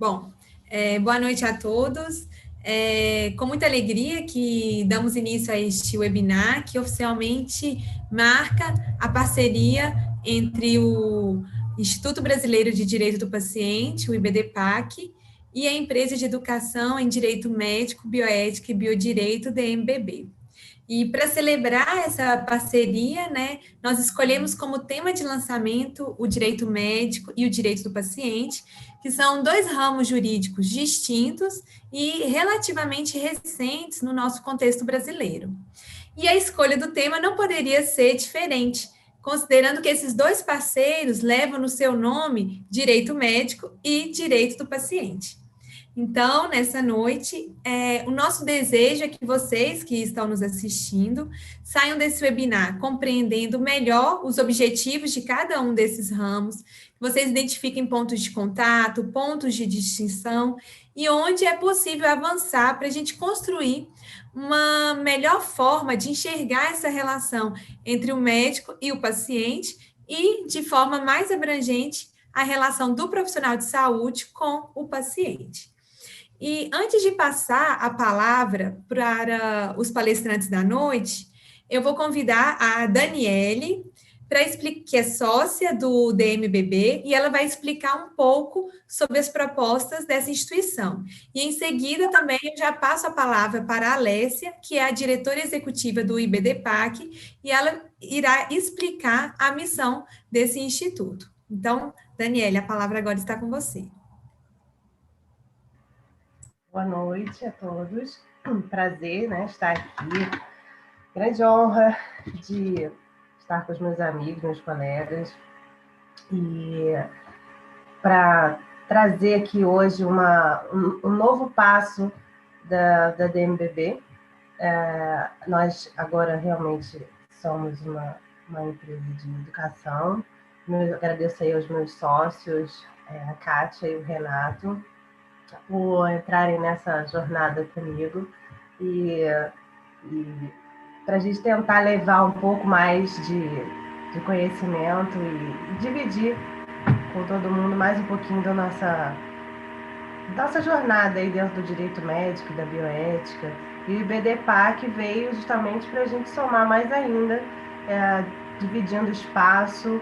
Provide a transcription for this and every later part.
Bom, boa noite a todos. Com muita alegria que damos início a este webinar, que oficialmente marca a parceria entre o Instituto Brasileiro de Direito do Paciente, o IBDPAC, e a Empresa de Educação em Direito Médico, Bioética e Biodireito, DMBB. E para celebrar essa parceria, né, nós escolhemos como tema de lançamento o direito médico e o direito do paciente, que são dois ramos jurídicos distintos e relativamente recentes no nosso contexto brasileiro. E a escolha do tema não poderia ser diferente, considerando que esses dois parceiros levam no seu nome direito médico e direito do paciente. Então, nessa noite, o nosso desejo é que vocês que estão nos assistindo saiam desse webinar compreendendo melhor os objetivos de cada um desses ramos, que vocês identifiquem pontos de contato, pontos de distinção e onde é possível avançar para a gente construir uma melhor forma de enxergar essa relação entre o médico e o paciente e, de forma mais abrangente, a relação do profissional de saúde com o paciente. E antes de passar a palavra para os palestrantes da noite, eu vou convidar a Daniele, que é sócia do DMBB, e ela vai explicar um pouco sobre as propostas dessa instituição. E em seguida também eu já passo a palavra para a Alessia, que é a diretora executiva do IBDPAC, e ela irá explicar a missão desse instituto. Então, Daniele, a palavra agora está com você. Boa noite a todos. Prazer, né, estar aqui. Grande honra de estar com os meus amigos, meus colegas, e para trazer aqui hoje um novo passo da DMBB. Nós agora realmente somos uma empresa de educação. Eu agradeço aí aos meus sócios, a Kátia e o Renato, por entrarem nessa jornada comigo e para a gente tentar levar um pouco mais de conhecimento e dividir com todo mundo mais um pouquinho da nossa jornada aí dentro do direito médico, da bioética. E o IBDPAC veio justamente para a gente somar mais ainda, dividindo espaço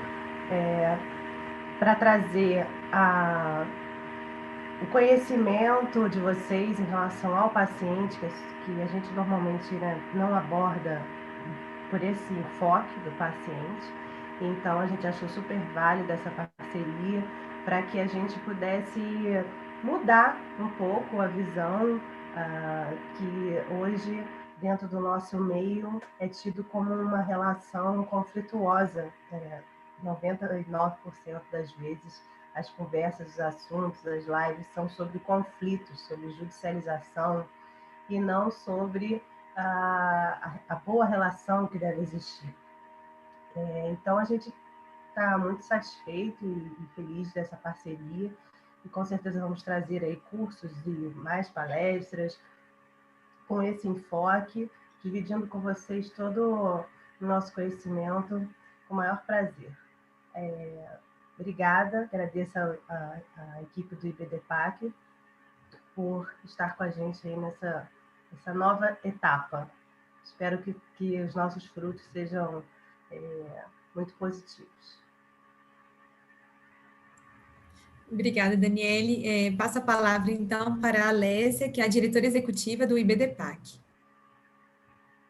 para trazer o conhecimento de vocês em relação ao paciente, que a gente normalmente, né, não aborda por esse enfoque do paciente. Então, a gente achou super válida essa parceria para que a gente pudesse mudar um pouco a visão que hoje, dentro do nosso meio, é tido como uma relação conflituosa. 99% das vezes, as conversas, os assuntos, as lives são sobre conflitos, sobre judicialização e não sobre a boa relação que deve existir. Então, a gente está muito satisfeito e feliz dessa parceria e com certeza vamos trazer aí cursos e mais palestras com esse enfoque, dividindo com vocês todo o nosso conhecimento com o maior prazer. Obrigada, agradeço a equipe do IBDPAC por estar com a gente aí nessa nova etapa. Espero que os nossos frutos sejam muito positivos. Obrigada, Daniele. Passo a palavra, então, para a Alessia, que é a diretora executiva do IBDPAC.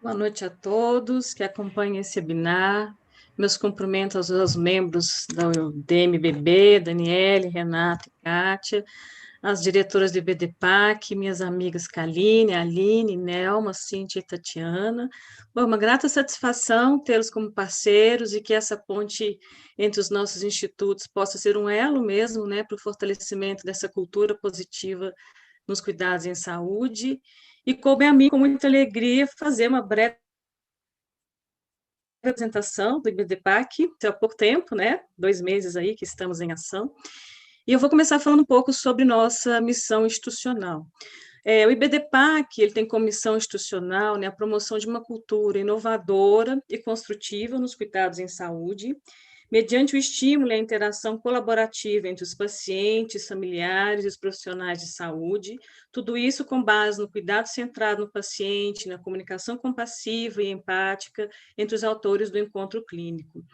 Boa noite a todos que acompanham esse webinar. Meus cumprimentos aos membros do DMBB, Daniele, Renato e Kátia, as diretoras do IBDPAC, minhas amigas Kaline, Aline, Nelma, Cíntia e Tatiana. Bom, uma grata satisfação tê-los como parceiros e que essa ponte entre os nossos institutos possa ser um elo mesmo, né, para o fortalecimento dessa cultura positiva nos cuidados em saúde. E coube a mim, com muita alegria, fazer uma breve apresentação do IBDPAC, há pouco tempo, né, 2 meses aí que estamos em ação. E eu vou começar falando um pouco sobre nossa missão institucional. O IBDPAC ele tem como missão institucional, né, a promoção de uma cultura inovadora e construtiva nos cuidados em saúde, mediante o estímulo e a interação colaborativa entre os pacientes, familiares e os profissionais de saúde, tudo isso com base no cuidado centrado no paciente, na comunicação compassiva e empática entre os autores do encontro clínico.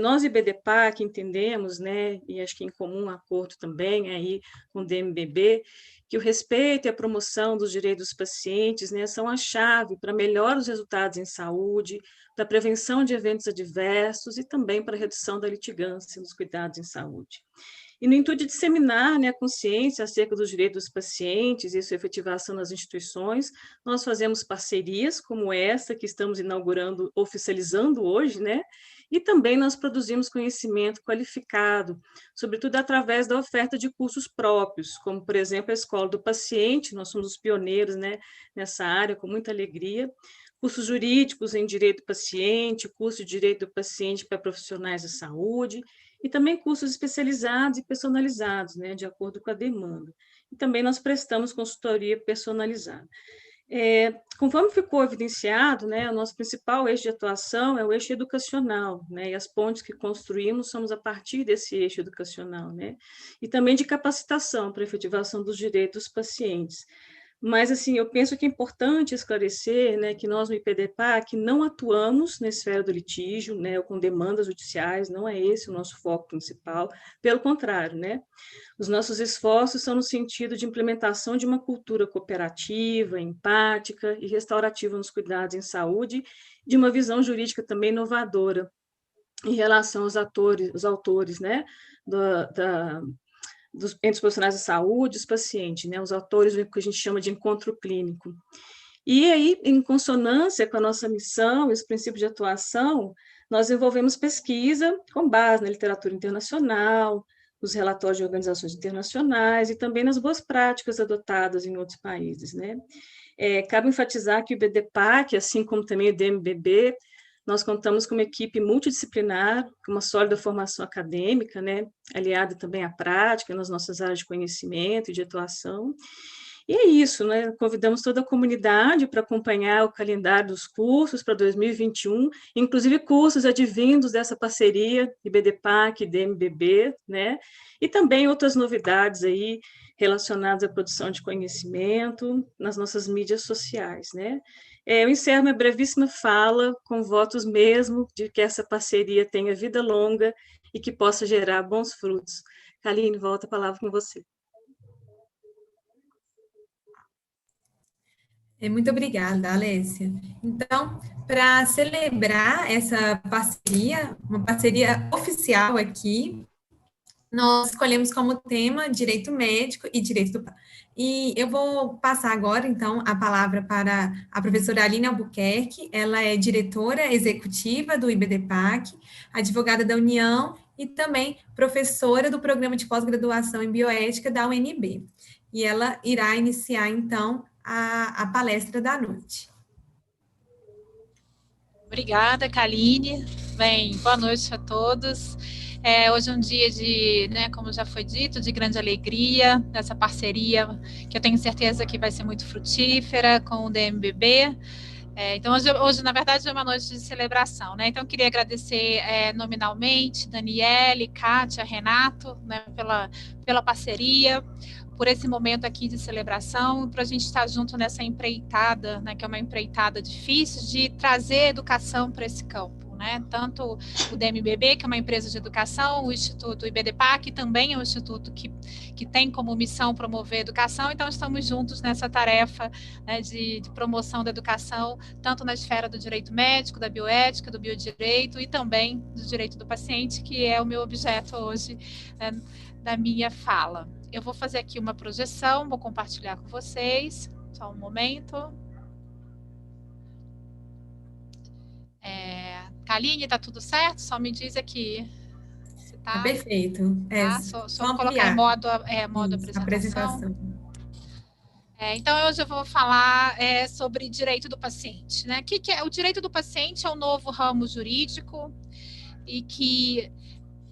Nós, IBDPAC, entendemos, né, e acho que em comum acordo também aí com o DMBB, que o respeito e a promoção dos direitos dos pacientes, né, são a chave para melhorar os resultados em saúde, para a prevenção de eventos adversos e também para a redução da litigância nos cuidados em saúde. E no intuito de disseminar, né, a consciência acerca dos direitos dos pacientes e sua efetivação nas instituições, nós fazemos parcerias como essa que estamos inaugurando, oficializando hoje, né, e também nós produzimos conhecimento qualificado, sobretudo através da oferta de cursos próprios, como, por exemplo, a Escola do Paciente, nós somos os pioneiros, né, nessa área, com muita alegria, cursos jurídicos em direito do paciente, curso de direito do paciente para profissionais da saúde, e também cursos especializados e personalizados, né, de acordo com a demanda. E também nós prestamos consultoria personalizada. Conforme ficou evidenciado, né, o nosso principal eixo de atuação é o eixo educacional, né, e as pontes que construímos somos a partir desse eixo educacional, né, e também de capacitação para a efetivação dos direitos dos pacientes. Mas, assim, eu penso que é importante esclarecer, né, que nós no IPDPAC não atuamos na esfera do litígio, né, ou com demandas judiciais, não é esse o nosso foco principal, pelo contrário, né, os nossos esforços são no sentido de implementação de uma cultura cooperativa, empática e restaurativa nos cuidados em saúde, de uma visão jurídica também inovadora em relação aos autores, né, entre os profissionais de saúde e os pacientes, né, os autores do que a gente chama de encontro clínico. E aí, em consonância com a nossa missão e os princípios de atuação, nós desenvolvemos pesquisa com base na literatura internacional, nos relatórios de organizações internacionais e também nas boas práticas adotadas em outros países, né? Cabe enfatizar que o IBDPAC, assim como também o DMBB, nós contamos com uma equipe multidisciplinar, com uma sólida formação acadêmica, né, aliada também à prática nas nossas áreas de conhecimento e de atuação. E é isso, né? Convidamos toda a comunidade para acompanhar o calendário dos cursos para 2021, inclusive cursos advindos dessa parceria IBDPAC e DMBB, né? E também outras novidades aí relacionadas à produção de conhecimento nas nossas mídias sociais, né? Eu encerro minha brevíssima fala com votos mesmo de que essa parceria tenha vida longa e que possa gerar bons frutos. Kaline, volta a palavra com você. Muito obrigada, Alessia. Então, para celebrar essa parceria, uma parceria oficial aqui, nós escolhemos como tema direito médico e direito do... E eu vou passar agora, então, a palavra para a professora Aline Albuquerque. Ela é diretora executiva do IBDPAC, advogada da União e também professora do programa de pós-graduação em bioética da UNB. E ela irá iniciar, então, a palestra da noite. Obrigada, Kaline. Bem, boa noite a todos. Hoje é um dia de, né, como já foi dito, de grande alegria, dessa parceria que eu tenho certeza que vai ser muito frutífera com o DMBB. Então, hoje, na verdade, é uma noite de celebração, né? Então, eu queria agradecer nominalmente Daniele, Kátia, Renato, né, pela parceria, por esse momento aqui de celebração, para a gente estar junto nessa empreitada, né, que é uma empreitada difícil, de trazer educação para esse campo, né? Tanto o DMBB, que é uma empresa de educação, o Instituto IBDPAC, que também é um instituto que tem como missão promover a educação, então estamos juntos nessa tarefa, né, de promoção da educação, tanto na esfera do direito médico, da bioética, do biodireito e também do direito do paciente, que é o meu objeto hoje, né, da minha fala. Eu vou fazer aqui uma projeção, vou compartilhar com vocês, só um momento. Kaline, tá tudo certo? Só me diz aqui se tá. Perfeito. Só colocar em modo apresentação. Então, hoje eu vou falar sobre direito do paciente, né? Que é o direito do paciente? É um novo ramo jurídico e que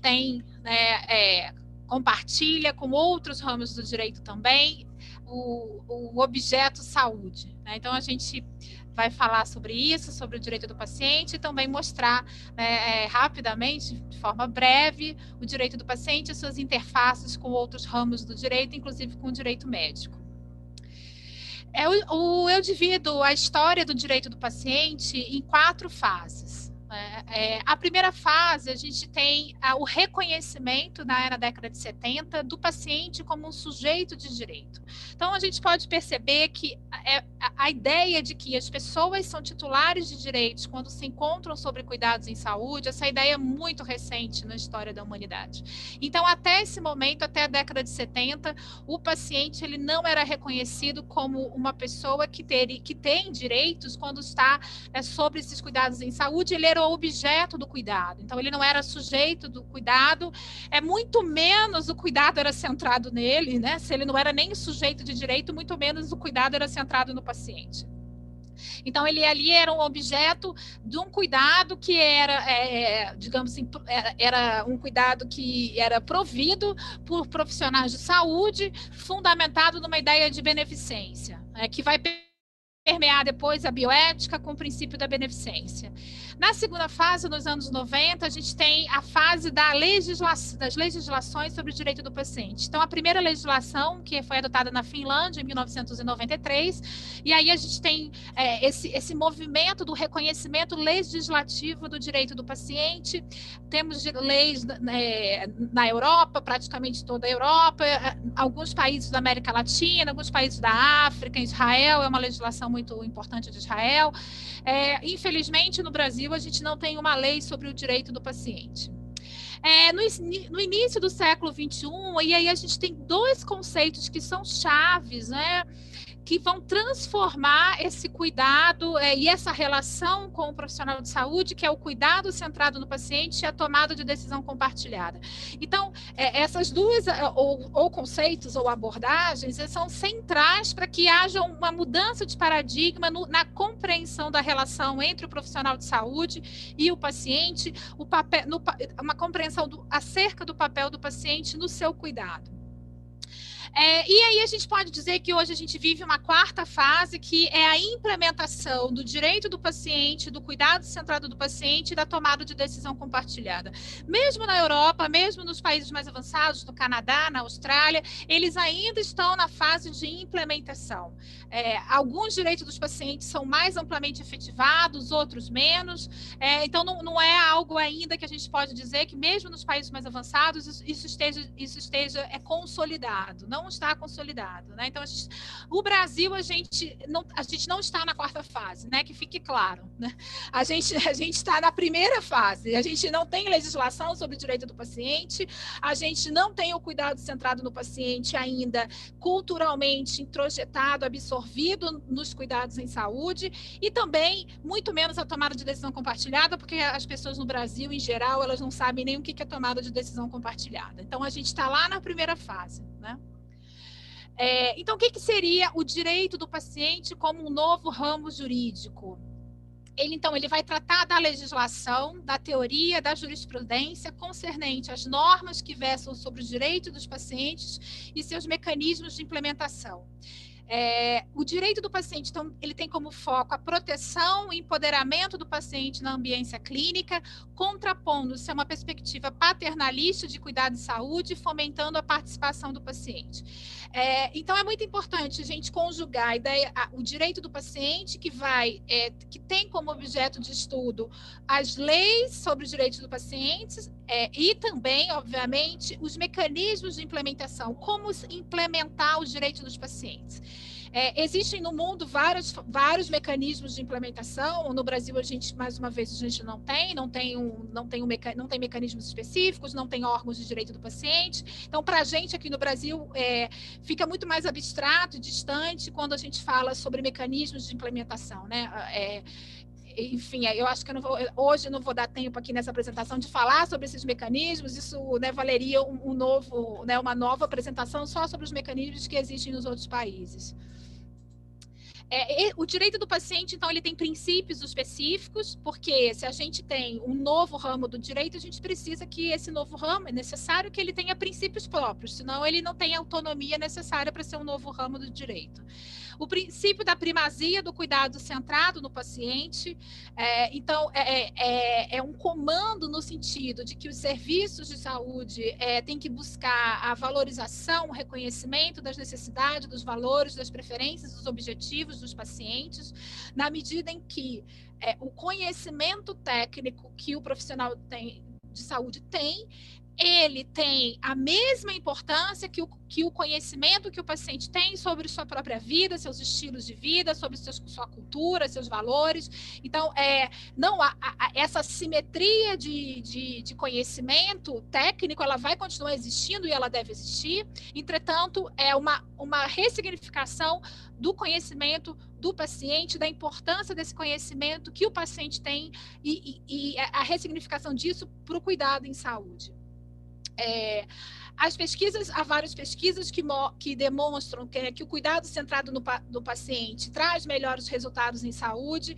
tem, né, compartilha com outros ramos do direito também o objeto saúde, né? Então, a gente vai falar sobre isso, sobre o direito do paciente, e também mostrar rapidamente, de forma breve, o direito do paciente e suas interfaces com outros ramos do direito, inclusive com o direito médico. Eu divido a história do direito do paciente em 4 fases. A primeira fase, a gente tem o reconhecimento, na década de 70, do paciente como um sujeito de direito. Então, a gente pode perceber que a ideia de que as pessoas são titulares de direitos quando se encontram sobre cuidados em saúde, essa ideia é muito recente na história da humanidade. Então, até esse momento, até a década de 70, o paciente ele não era reconhecido como uma pessoa que tem direitos quando está sobre esses cuidados em saúde, ele era objeto do cuidado. Então, ele não era sujeito do cuidado, muito menos o cuidado era centrado nele, né? Se ele não era nem sujeito de direito, muito menos o cuidado era centrado no paciente. Então, ele ali era um objeto de um cuidado que era, digamos assim, era um cuidado que era provido por profissionais de saúde, fundamentado numa ideia de beneficência, que vai permear depois a bioética com o princípio da beneficência. Na segunda fase, nos anos 90, a gente tem a fase das legislações sobre o direito do paciente. Então, a primeira legislação, que foi adotada na Finlândia, em 1993, e aí a gente tem esse movimento do reconhecimento legislativo do direito do paciente. Temos leis na Europa, praticamente toda a Europa, alguns países da América Latina, alguns países da África, Israel é uma legislação muito importante de Israel. Infelizmente, no Brasil, a gente não tem uma lei sobre o direito do paciente. No início do século XXI, e aí a gente tem 2 conceitos que são chaves, né, que vão transformar esse cuidado e essa relação com o profissional de saúde, que é o cuidado centrado no paciente e a tomada de decisão compartilhada. Então, essas 2, ou conceitos ou abordagens, são centrais para que haja uma mudança de paradigma na compreensão da relação entre o profissional de saúde e o paciente, uma compreensão acerca do papel do paciente no seu cuidado. E aí a gente pode dizer que hoje a gente vive uma 4ª fase, que é a implementação do direito do paciente, do cuidado centrado do paciente e da tomada de decisão compartilhada. Mesmo na Europa, mesmo nos países mais avançados, no Canadá, na Austrália, eles ainda estão na fase de implementação. Alguns direitos dos pacientes são mais amplamente efetivados, outros menos. Então, não é algo ainda que a gente pode dizer que, mesmo nos países mais avançados, isso esteja consolidado. Não está consolidado, né? Então, o Brasil, a gente não está na 4ª fase, né? Que fique claro, né? A gente está na primeira fase, a gente não tem legislação sobre o direito do paciente, a gente não tem o cuidado centrado no paciente ainda culturalmente introjetado, absorvido nos cuidados em saúde, e também, muito menos a tomada de decisão compartilhada, porque as pessoas no Brasil, em geral, elas não sabem nem o que é tomada de decisão compartilhada. Então, a gente está lá na primeira fase, né? Então, o que seria o direito do paciente como um novo ramo jurídico? Ele vai tratar da legislação, da teoria, da jurisprudência concernente às normas que versam sobre os direitos dos pacientes e seus mecanismos de implementação. O direito do paciente, então, ele tem como foco a proteção e empoderamento do paciente na ambiência clínica, contrapondo-se a uma perspectiva paternalista de cuidado de saúde, fomentando a participação do paciente. Então, é muito importante a gente conjugar o direito do paciente, que tem como objeto de estudo as leis sobre os direitos do paciente e também, obviamente, os mecanismos de implementação, como implementar os direitos dos pacientes. Existem no mundo vários mecanismos de implementação. No Brasil, mais uma vez, a gente não tem mecanismos específicos, não tem órgãos de direito do paciente. Então, para a gente aqui no Brasil, fica muito mais abstrato e distante quando a gente fala sobre mecanismos de implementação, né? Enfim, eu acho que hoje eu não vou dar tempo aqui nessa apresentação de falar sobre esses mecanismos. Isso, né, valeria uma nova apresentação só sobre os mecanismos que existem nos outros países. O direito do paciente, então, ele tem princípios específicos, porque se a gente tem um novo ramo do direito, a gente precisa que esse novo ramo, é necessário que ele tenha princípios próprios, senão ele não tem a autonomia necessária para ser um novo ramo do direito. O princípio da primazia do cuidado centrado no paciente. Então, é um comando no sentido de que os serviços de saúde têm que buscar a valorização, o reconhecimento das necessidades, dos valores, das preferências, dos objetivos dos pacientes, na medida em que o conhecimento técnico que o profissional de saúde tem, ele tem a mesma importância que o conhecimento que o paciente tem sobre sua própria vida, seus estilos de vida, sobre sua cultura, seus valores. Então, não essa simetria de conhecimento técnico, ela vai continuar existindo e ela deve existir. Entretanto, é uma ressignificação do conhecimento do paciente, da importância desse conhecimento que o paciente tem e a ressignificação disso para o cuidado em saúde. Há várias pesquisas que demonstram que o cuidado centrado no paciente traz melhores resultados em saúde,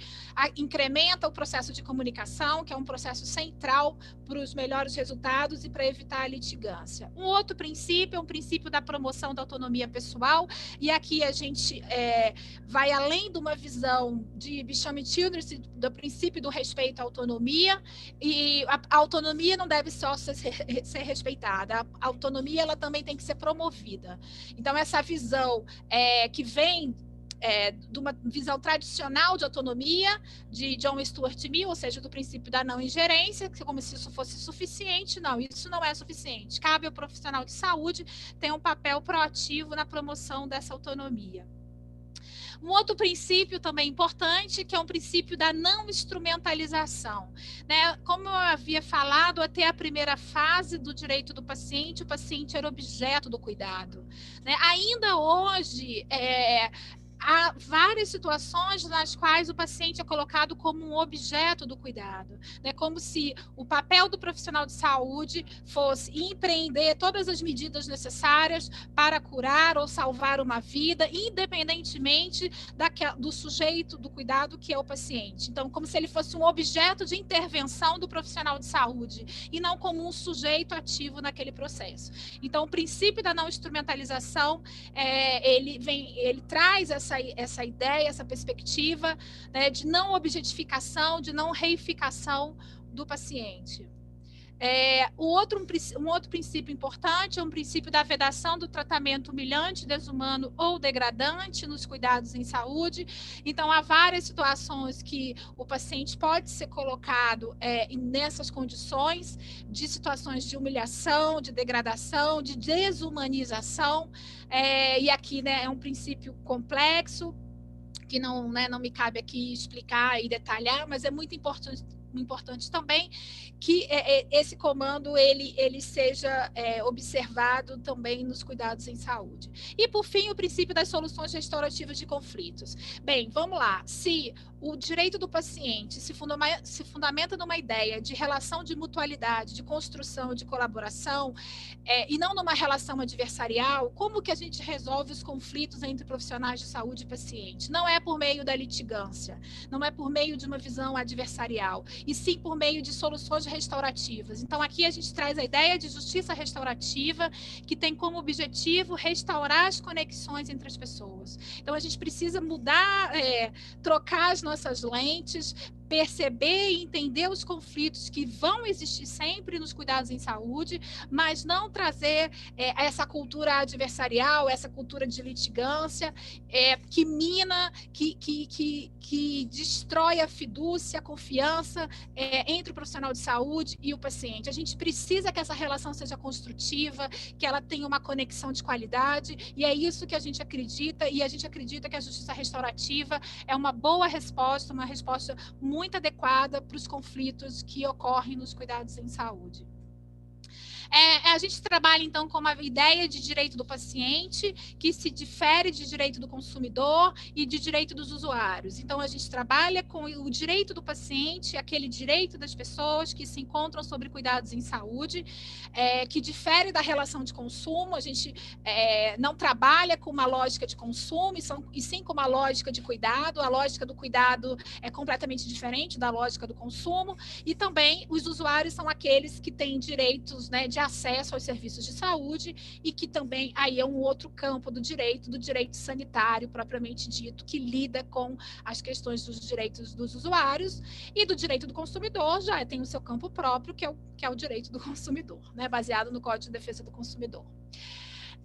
incrementa o processo de comunicação, que é um processo central para os melhores resultados e para evitar a litigância. Um outro princípio é um princípio da promoção da autonomia pessoal, e aqui a gente vai além de uma visão de Bisham-Childress, do princípio do respeito à autonomia, e a autonomia não deve só ser respeitada, a autonomia ela também tem que ser promovida. Então, essa visão que vem de uma visão tradicional de autonomia, de John Stuart Mill, ou seja, do princípio da não ingerência, como se isso fosse suficiente. Não, isso não é suficiente. Cabe ao profissional de saúde ter um papel proativo na promoção dessa autonomia. Um outro princípio também importante, que é um princípio da não instrumentalização, né? Como eu havia falado, até a primeira fase do direito do paciente, o paciente era objeto do cuidado, né? Ainda hoje, há várias situações nas quais o paciente é colocado como um objeto do cuidado, né? Como se o papel do profissional de saúde fosse empreender todas as medidas necessárias para curar ou salvar uma vida, independentemente do sujeito do cuidado que é o paciente. Então, como se ele fosse um objeto de intervenção do profissional de saúde e não como um sujeito ativo naquele processo. Então, o princípio da não instrumentalização, ele traz essa ideia, essa perspectiva, né, de não objetificação, de não reificação do paciente. Um outro princípio importante é um princípio da vedação do tratamento humilhante, desumano ou degradante nos cuidados em saúde. Então, há várias situações que o paciente pode ser colocado nessas condições de situações de humilhação, de degradação, de desumanização, e aqui, né, é um princípio complexo, que não me cabe aqui explicar e detalhar, mas é muito importante também que esse comando ele seja observado também nos cuidados em saúde. E, por fim, o princípio das soluções restaurativas de conflitos. Bem, vamos lá. Se o direito do paciente se fundamenta numa ideia de relação de mutualidade, de construção, de colaboração, e não numa relação adversarial, como que a gente resolve os conflitos entre profissionais de saúde e paciente? Não é por meio da litigância, não é por meio de uma visão adversarial, e sim por meio de soluções restaurativas. Então, aqui a gente traz a ideia de justiça restaurativa, que tem como objetivo restaurar as conexões entre as pessoas. Então, a gente precisa mudar, trocar as nossas lentes, perceber e entender os conflitos que vão existir sempre nos cuidados em saúde, mas não trazer essa cultura adversarial, essa cultura de litigância, que mina, que destrói a fidúcia, a confiança entre o profissional de saúde e o paciente. A gente precisa que essa relação seja construtiva, que ela tenha uma conexão de qualidade, e é isso que a gente acredita, e a gente acredita que a justiça restaurativa é uma boa resposta, uma resposta muito adequada para os conflitos que ocorrem nos cuidados em saúde. A gente trabalha, então, com uma ideia de direito do paciente que se difere de direito do consumidor e de direito dos usuários. Então, a gente trabalha com o direito do paciente, aquele direito das pessoas que se encontram sobre cuidados em saúde, que difere da relação de consumo. A gente não trabalha com uma lógica de consumo, e sim com uma lógica de cuidado. A lógica do cuidado é completamente diferente da lógica do consumo. E também os usuários são aqueles que têm direitos, né, de acesso aos serviços de saúde, e que também aí é um outro campo do direito sanitário propriamente dito, que lida com as questões dos direitos dos usuários, e do direito do consumidor já tem o seu campo próprio, que é o direito do consumidor, né, baseado no Código de Defesa do Consumidor.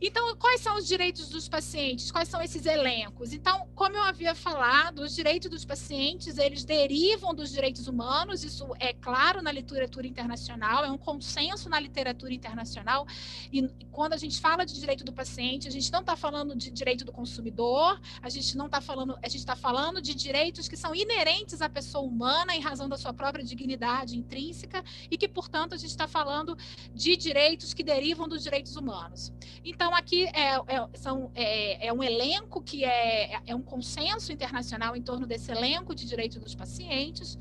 Então, quais são os direitos dos pacientes? Quais são esses elencos? Então, como eu havia falado, os direitos dos pacientes, eles derivam dos direitos humanos, isso é claro na literatura internacional, é um consenso na literatura internacional, e quando a gente fala de direito do paciente, a gente não está falando de direito do consumidor, a gente está falando de direitos que são inerentes à pessoa humana em razão da sua própria dignidade intrínseca, e que, portanto, a gente está falando de direitos que derivam dos direitos humanos. Então, aqui é um elenco que é um consenso internacional em torno desse elenco de direitos dos pacientes,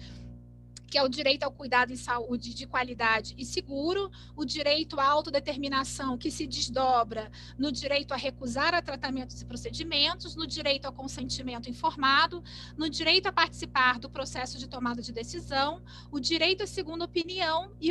que é o direito ao cuidado em saúde de qualidade e seguro, o direito à autodeterminação, que se desdobra no direito a recusar a tratamentos e procedimentos, no direito ao consentimento informado, no direito a participar do processo de tomada de decisão, o direito à segunda opinião e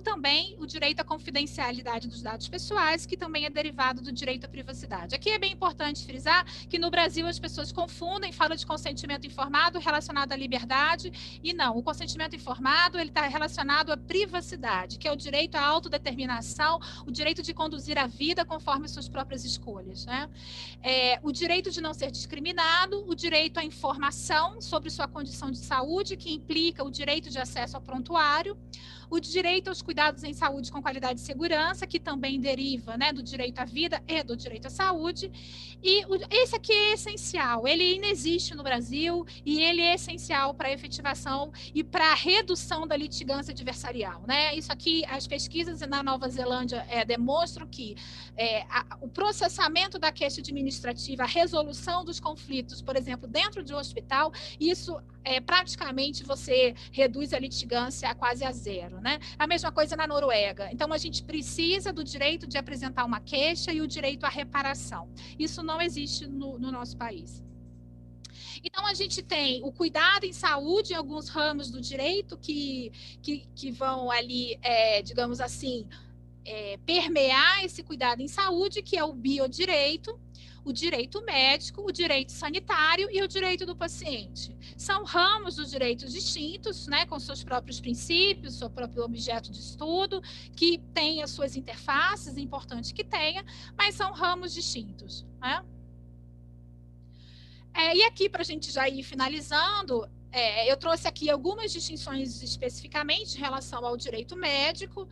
também o direito à confidencialidade dos dados pessoais, que também é derivado do direito à privacidade. Aqui é bem importante frisar que no Brasil as pessoas confundem, falam de consentimento informado relacionado à liberdade, e não, o consentimento informado, ele está relacionado à privacidade, que é o direito à autodeterminação, o direito de conduzir a vida conforme suas próprias escolhas, né? O direito de não ser discriminado, o direito à informação sobre sua condição de saúde, que implica o direito de acesso ao prontuário, o direito aos cuidados em saúde com qualidade e segurança, que também deriva, né, do direito à vida e do direito à saúde. E esse aqui é essencial, ele inexiste no Brasil e ele é essencial para a efetivação e para a redução da litigância adversarial, né? Isso aqui, as pesquisas na Nova Zelândia demonstram que o processamento da queixa administrativa, a resolução dos conflitos, por exemplo, dentro de um hospital, isso praticamente você reduz a litigância a quase a zero, né? A mesma coisa na Noruega. Então, a gente precisa do direito de apresentar uma queixa e o direito à reparação. Isso não existe no nosso país. Então, a gente tem o cuidado em saúde em alguns ramos do direito que vão ali, digamos assim, permear esse cuidado em saúde, que é o biodireito, o direito médico, o direito sanitário e o direito do paciente. São ramos dos direitos distintos, né, com seus próprios princípios, seu próprio objeto de estudo, que tem as suas interfaces, é importante que tenha, mas são ramos distintos, né? E aqui, para a gente já ir finalizando, eu trouxe aqui algumas distinções especificamente em relação ao direito médico.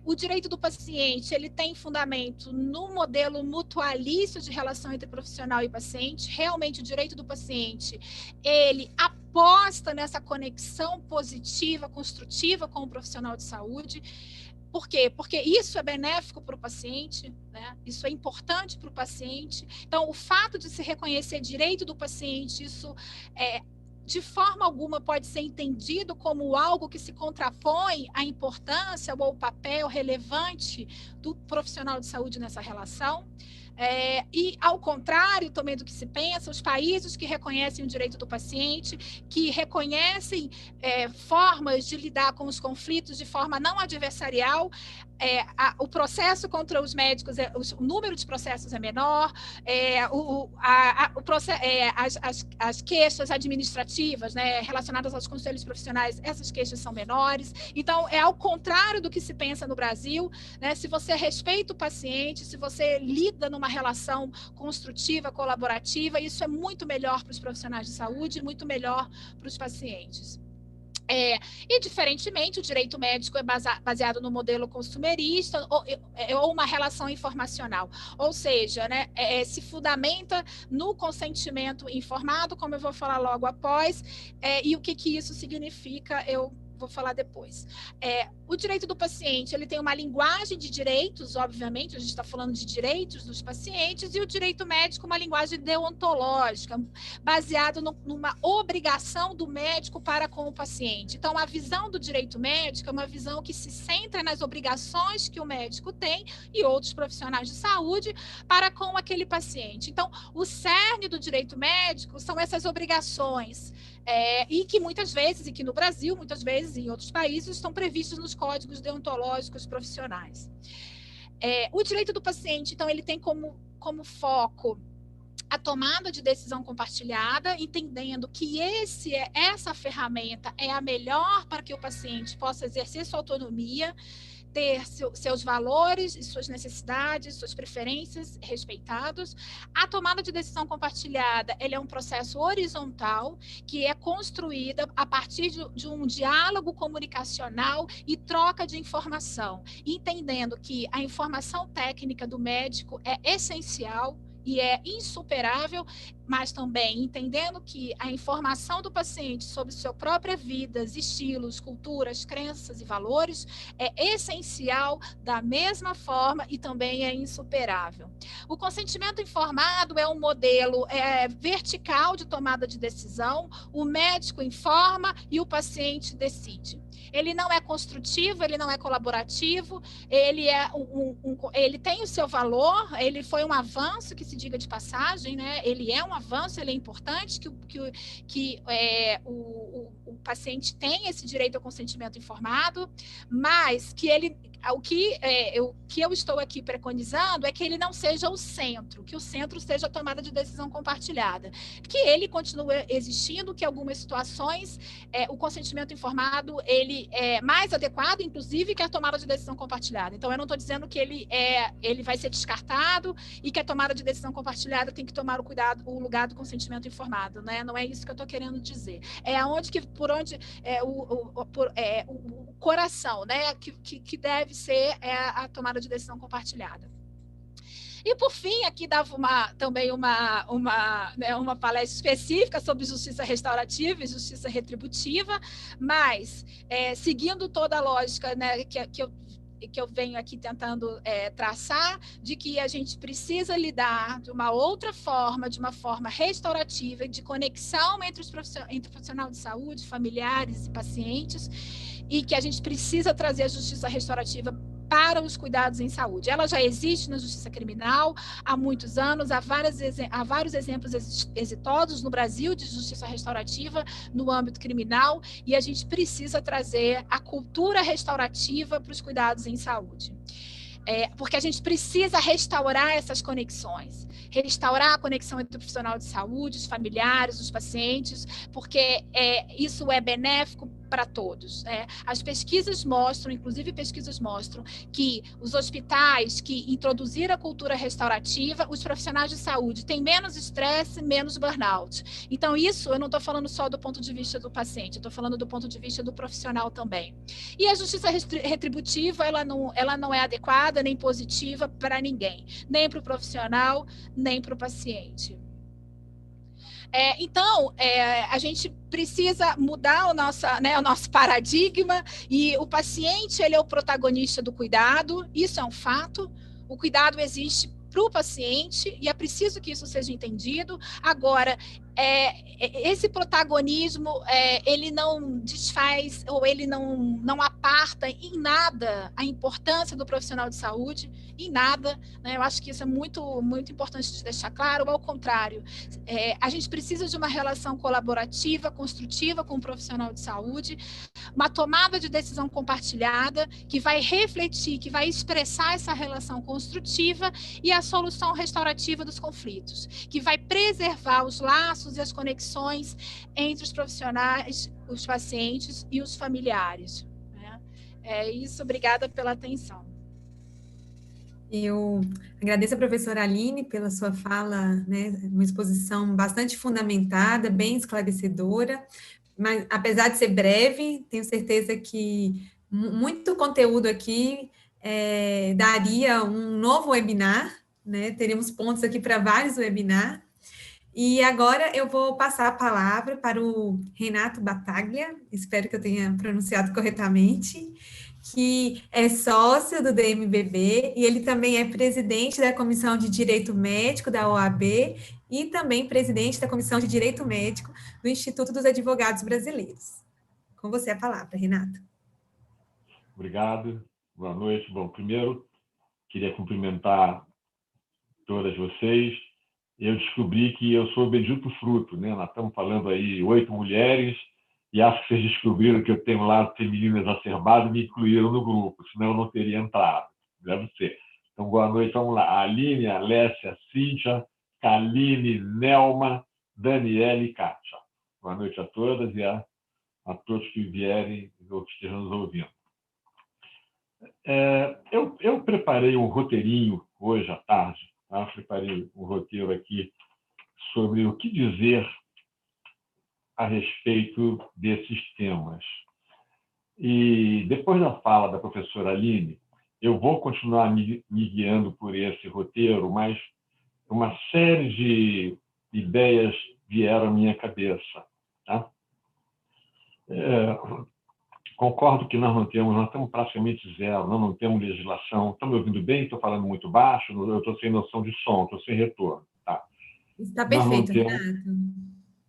O direito do paciente, ele tem fundamento no modelo mutualício de relação entre profissional e paciente. Realmente, o direito do paciente, ele aposta nessa conexão positiva, construtiva com o profissional de saúde. Por quê? Porque isso é benéfico para o paciente, né? Isso é importante para o paciente. Então, o fato de se reconhecer direito do paciente, isso de forma alguma pode ser entendido como algo que se contrapõe à importância ou ao papel relevante do profissional de saúde nessa relação. E, ao contrário também do que se pensa, os países que reconhecem o direito do paciente, que reconhecem formas de lidar com os conflitos de forma não adversarial, o processo contra os médicos, o número de processos é menor, as queixas administrativas, né, relacionadas aos conselhos profissionais, essas queixas são menores. Então, é ao contrário do que se pensa no Brasil, né? Se você respeita o paciente, se você lida numa relação construtiva, colaborativa, isso é muito melhor para os profissionais de saúde, muito melhor para os pacientes. E, diferentemente, o direito médico é baseado no modelo consumerista ou uma relação informacional, ou seja, né, se fundamenta no consentimento informado, como eu vou falar logo após, e o que isso significa, eu vou falar depois. O direito do paciente, ele tem uma linguagem de direitos, obviamente, a gente está falando de direitos dos pacientes, e o direito médico, uma linguagem deontológica, baseado numa obrigação do médico para com o paciente. Então, a visão do direito médico é uma visão que se centra nas obrigações que o médico tem e outros profissionais de saúde para com aquele paciente. Então, o cerne do direito médico são essas obrigações, e que muitas vezes, e que no Brasil, muitas vezes, vezes, em outros países, estão previstos nos códigos deontológicos profissionais. O direito do paciente, então, ele tem como foco a tomada de decisão compartilhada, entendendo que essa ferramenta é a melhor para que o paciente possa exercer sua autonomia, ter seus valores e suas necessidades, suas preferências respeitados. A tomada de decisão compartilhada, ele é um processo horizontal que é construída a partir de um diálogo comunicacional e troca de informação, entendendo que a informação técnica do médico é essencial e é insuperável, mas também entendendo que a informação do paciente sobre sua própria vida, estilos, culturas, crenças e valores é essencial da mesma forma e também é insuperável. O consentimento informado é um modelo vertical de tomada de decisão, o médico informa e o paciente decide. Ele não é construtivo, ele não é colaborativo, ele tem o seu valor, ele foi um avanço, que se diga de passagem, né? Ele é um avanço, ele é importante que o paciente tenha esse direito ao consentimento informado, mas o que eu estou aqui preconizando é que ele não seja o centro, que o centro seja a tomada de decisão compartilhada, que ele continue existindo, que em algumas situações o consentimento informado ele é mais adequado, inclusive, que a tomada de decisão compartilhada. Então, eu não estou dizendo que ele vai ser descartado e que a tomada de decisão compartilhada tem que tomar o lugar do consentimento informado, né? Não é isso que eu estou querendo dizer. É por onde o coração, né? Que deve ser a tomada de decisão compartilhada. E, por fim, aqui dava também uma palestra específica sobre justiça restaurativa e justiça retributiva, mas seguindo toda a lógica, né, que eu venho aqui tentando traçar, de que a gente precisa lidar de uma outra forma, de uma forma restaurativa, de conexão entre o profissional de saúde, familiares e pacientes, e que a gente precisa trazer a justiça restaurativa para os cuidados em saúde. Ela já existe na justiça criminal há muitos anos, há vários exemplos exitosos no Brasil de justiça restaurativa no âmbito criminal, e a gente precisa trazer a cultura restaurativa para os cuidados em saúde. Porque a gente precisa restaurar essas conexões, restaurar a conexão entre o profissional de saúde, os familiares, os pacientes, porque isso é benéfico para todos. As pesquisas mostram, inclusive pesquisas mostram, que os hospitais que introduziram a cultura restaurativa, os profissionais de saúde têm menos estresse, menos burnout. Então, isso eu não estou falando só do ponto de vista do paciente, eu estou falando do ponto de vista do profissional também. E a justiça retributiva, ela não é adequada nem positiva para ninguém, nem para o profissional, nem para o paciente. Então, a gente precisa mudar o nosso paradigma, e o paciente ele é o protagonista do cuidado, isso é um fato. O cuidado existe para o paciente e é preciso que isso seja entendido. Agora, esse protagonismo, ele não desfaz ou ele não aparta em nada a importância do profissional de saúde, em nada, né? Eu acho que isso é muito, muito importante de deixar claro. Ao contrário, a gente precisa de uma relação colaborativa, construtiva com o profissional de saúde, uma tomada de decisão compartilhada que vai refletir, que vai expressar essa relação construtiva e a solução restaurativa dos conflitos, que vai preservar os laços e as conexões entre os profissionais, os pacientes e os familiares. É isso, obrigada pela atenção. Eu agradeço a professora Aline pela sua fala, né, uma exposição bastante fundamentada, bem esclarecedora, mas apesar de ser breve, tenho certeza que muito conteúdo aqui daria um novo webinar, né, teremos pontos aqui para vários webinars. E agora eu vou passar a palavra para o Renato Battaglia, espero que eu tenha pronunciado corretamente, que é sócio do DMBB e ele também é presidente da Comissão de Direito Médico da OAB e também presidente da Comissão de Direito Médico do Instituto dos Advogados Brasileiros. Com você a palavra, Renato. Obrigado, boa noite. Bom, primeiro, queria cumprimentar todas vocês. Eu descobri que eu sou o bendito fruto, né? Nós estamos falando aí 8 mulheres e acho que vocês descobriram que eu tenho um lado feminino exacerbado e me incluíram no grupo, senão eu não teria entrado. Deve ser. Então, boa noite, vamos lá. A Aline, a Alessia, a Cíntia, Kaline, Nelma, Daniela e Kátia. Boa noite a todas e a todos que vierem ou que estejam nos ouvindo. Eu preparei um roteirinho hoje à tarde, tá? Preparei um roteiro aqui sobre o que dizer a respeito desses temas. E depois da fala da professora Aline, eu vou continuar me guiando por esse roteiro, mas uma série de ideias vieram à minha cabeça. Tá? Concordo que nós estamos praticamente zero, nós não temos legislação. Estão me ouvindo bem? Estou falando muito baixo? Eu estou sem noção de som, estou sem retorno. Tá? Está perfeito, Renato.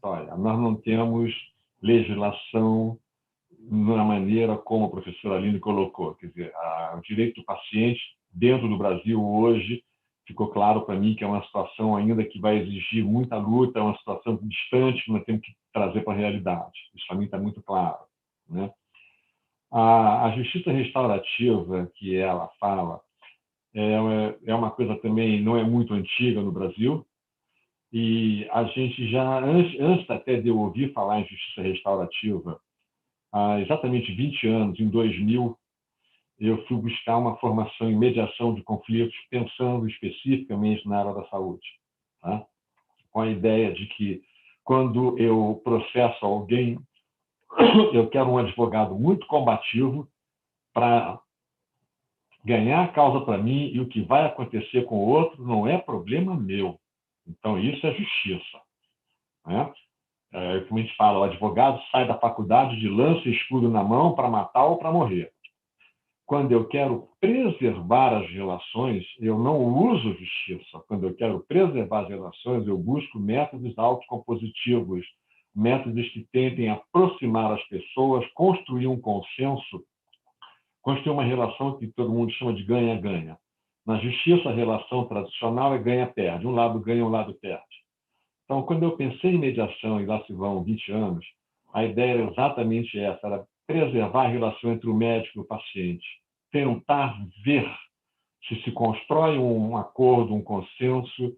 Olha, nós não temos legislação na maneira como a professora Aline colocou. Quer dizer, o direito do paciente dentro do Brasil hoje ficou claro para mim que é uma situação ainda que vai exigir muita luta, é uma situação distante que nós temos que trazer para a realidade. Isso para mim está muito claro, né? A justiça restaurativa que ela fala é uma coisa também não é muito antiga no Brasil, e a gente já, antes até de eu ouvir falar em justiça restaurativa, há exatamente 20 anos, em 2000, eu fui buscar uma formação em mediação de conflitos, pensando especificamente na área da saúde, tá? Com a ideia de que, quando eu processo alguém, eu quero um advogado muito combativo para ganhar a causa para mim, e o que vai acontecer com o outro não é problema meu. Então, isso é justiça, né? Como a gente fala, o advogado sai da faculdade de lança e escudo na mão para matar ou para morrer. Quando eu quero preservar as relações, eu não uso justiça. Quando eu quero preservar as relações, eu busco métodos autocompositivos, métodos que tentem aproximar as pessoas, construir um consenso, construir uma relação que todo mundo chama de ganha-ganha. Na justiça, a relação tradicional é ganha-perde. Um lado ganha, um lado perde. Então, quando eu pensei em mediação, e lá se vão 20 anos, a ideia era exatamente essa, era preservar a relação entre o médico e o paciente, tentar ver se constrói um acordo, um consenso,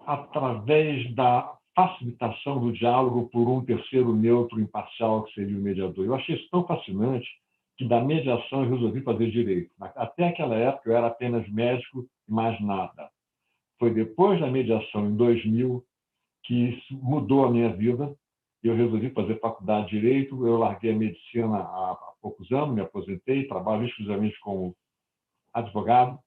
através da facilitação do diálogo por um terceiro neutro imparcial, que seria o mediador. Eu achei isso tão fascinante que da mediação eu resolvi fazer direito. Até aquela época eu era apenas médico e mais nada. Foi depois da mediação, em 2000, que isso mudou a minha vida. Eu resolvi fazer faculdade de Direito, eu larguei a medicina há poucos anos, me aposentei, trabalho exclusivamente como advogado,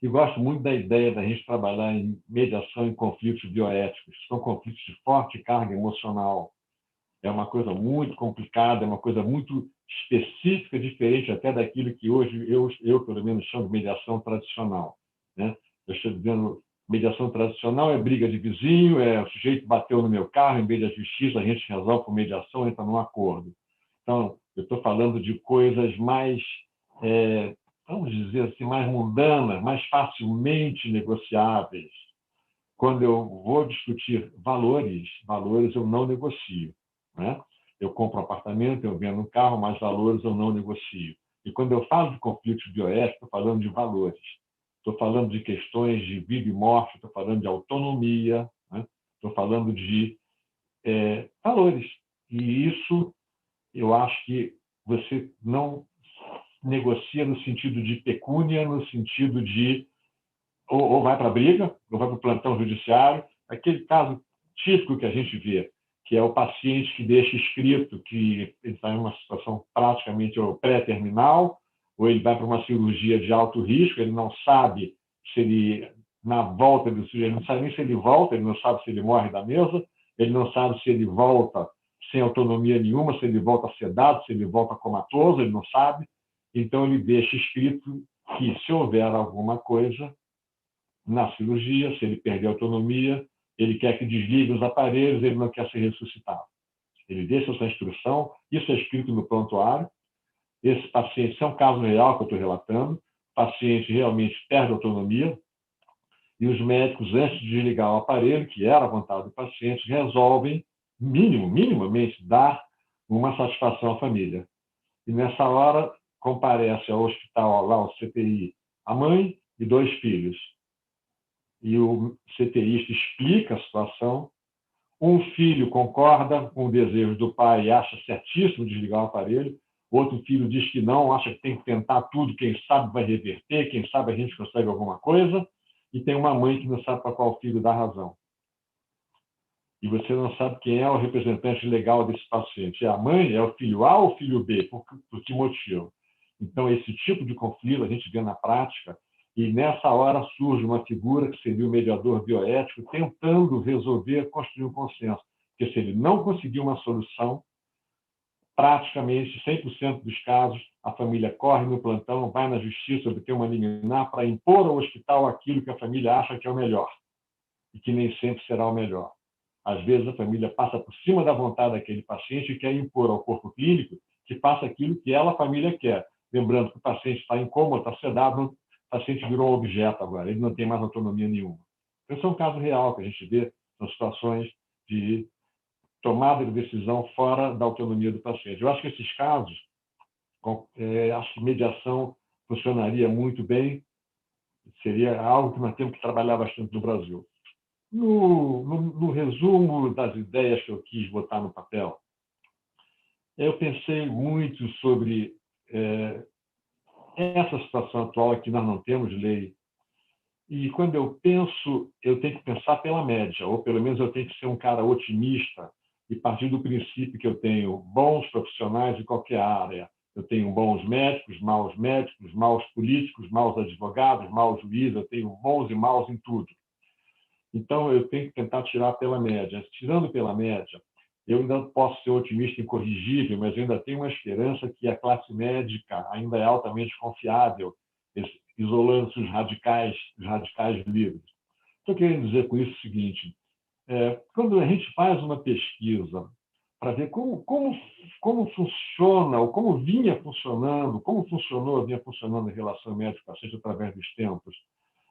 e gosto muito da ideia da gente trabalhar em mediação em conflitos bioéticos. São conflitos de forte carga emocional. É uma coisa muito complicada, é uma coisa muito específica, diferente até daquilo que hoje eu pelo menos, chamo de mediação tradicional, né? Eu estou dizendo, mediação tradicional é briga de vizinho, o sujeito bateu no meu carro, em vez da justiça, a gente resolve por mediação, entra num acordo. Então, eu estou falando de coisas mais, vamos dizer assim, mais mundanas, mais facilmente negociáveis. Quando eu vou discutir valores eu não negocio, né? Eu compro um apartamento, eu vendo um carro, mas valores eu não negocio. E quando eu falo de conflitos bioéticos, estou falando de valores. Estou falando de questões de vida e morte, estou falando de autonomia, né? Estou falando de valores. E isso, eu acho que você não negocia no sentido de pecúnia, no sentido de ou vai para a briga, ou vai para o plantão judiciário. Aquele caso típico que a gente vê, que é o paciente que deixa escrito que ele está em uma situação praticamente pré-terminal, ou ele vai para uma cirurgia de alto risco, ele não sabe se ele, na volta do cirurgião, ele não sabe nem se ele volta, ele não sabe se ele morre da mesa, ele não sabe se ele volta sem autonomia nenhuma, se ele volta sedado, se ele volta comatoso, ele não sabe. Então, ele deixa escrito que, se houver alguma coisa na cirurgia, se ele perder a autonomia, ele quer que desligue os aparelhos, ele não quer ser ressuscitado. Ele deixa essa instrução, isso é escrito no prontuário. Esse paciente, isso é um caso real que eu estou relatando, o paciente realmente perde a autonomia, e os médicos, antes de desligar o aparelho, que era a vontade do paciente, resolvem minimamente, dar uma satisfação à família. E nessa hora comparece ao hospital, lá ao CTI, a mãe e 2 filhos. E o CTIsta explica a situação. Um filho concorda com o desejo do pai e acha certíssimo desligar o aparelho. Outro filho diz que não, acha que tem que tentar tudo, quem sabe vai reverter, quem sabe a gente consegue alguma coisa. E tem uma mãe que não sabe para qual filho dá razão. E você não sabe quem é o representante legal desse paciente. É a mãe, é o filho A ou o filho B? Por que motivo? Então, esse tipo de conflito a gente vê na prática, e nessa hora surge uma figura que seria o mediador bioético, tentando resolver, construir um consenso. Porque se ele não conseguir uma solução, praticamente 100% dos casos, a família corre no plantão, vai na justiça, obter uma liminar para impor ao hospital aquilo que a família acha que é o melhor, e que nem sempre será o melhor. Às vezes, a família passa por cima da vontade daquele paciente e quer impor ao corpo clínico que faça aquilo que ela, a família, quer. Lembrando que o paciente está em coma, está sedado, o paciente virou um objeto agora, ele não tem mais autonomia nenhuma. Esse é um caso real que a gente vê, são situações de tomada de decisão fora da autonomia do paciente. Eu acho que esses casos, acho que mediação funcionaria muito bem, seria algo que nós temos que trabalhar bastante no Brasil. No resumo das ideias que eu quis botar no papel, eu pensei muito sobre essa situação atual, que nós não temos lei. E quando eu penso, eu tenho que pensar pela média, ou pelo menos eu tenho que ser um cara otimista e partir do princípio que eu tenho bons profissionais de qualquer área. Eu tenho bons médicos, maus políticos, maus advogados, maus juízes, eu tenho bons e maus em tudo. Então, eu tenho que tentar tirar pela média. Tirando pela média, eu ainda posso ser otimista e incorrigível, mas eu ainda tenho uma esperança que a classe médica ainda é altamente confiável, isolando-se os radicais livres. Estou querendo dizer com isso o seguinte: quando a gente faz uma pesquisa para ver como funciona, ou como vinha funcionando a relação médico-paciente através dos tempos,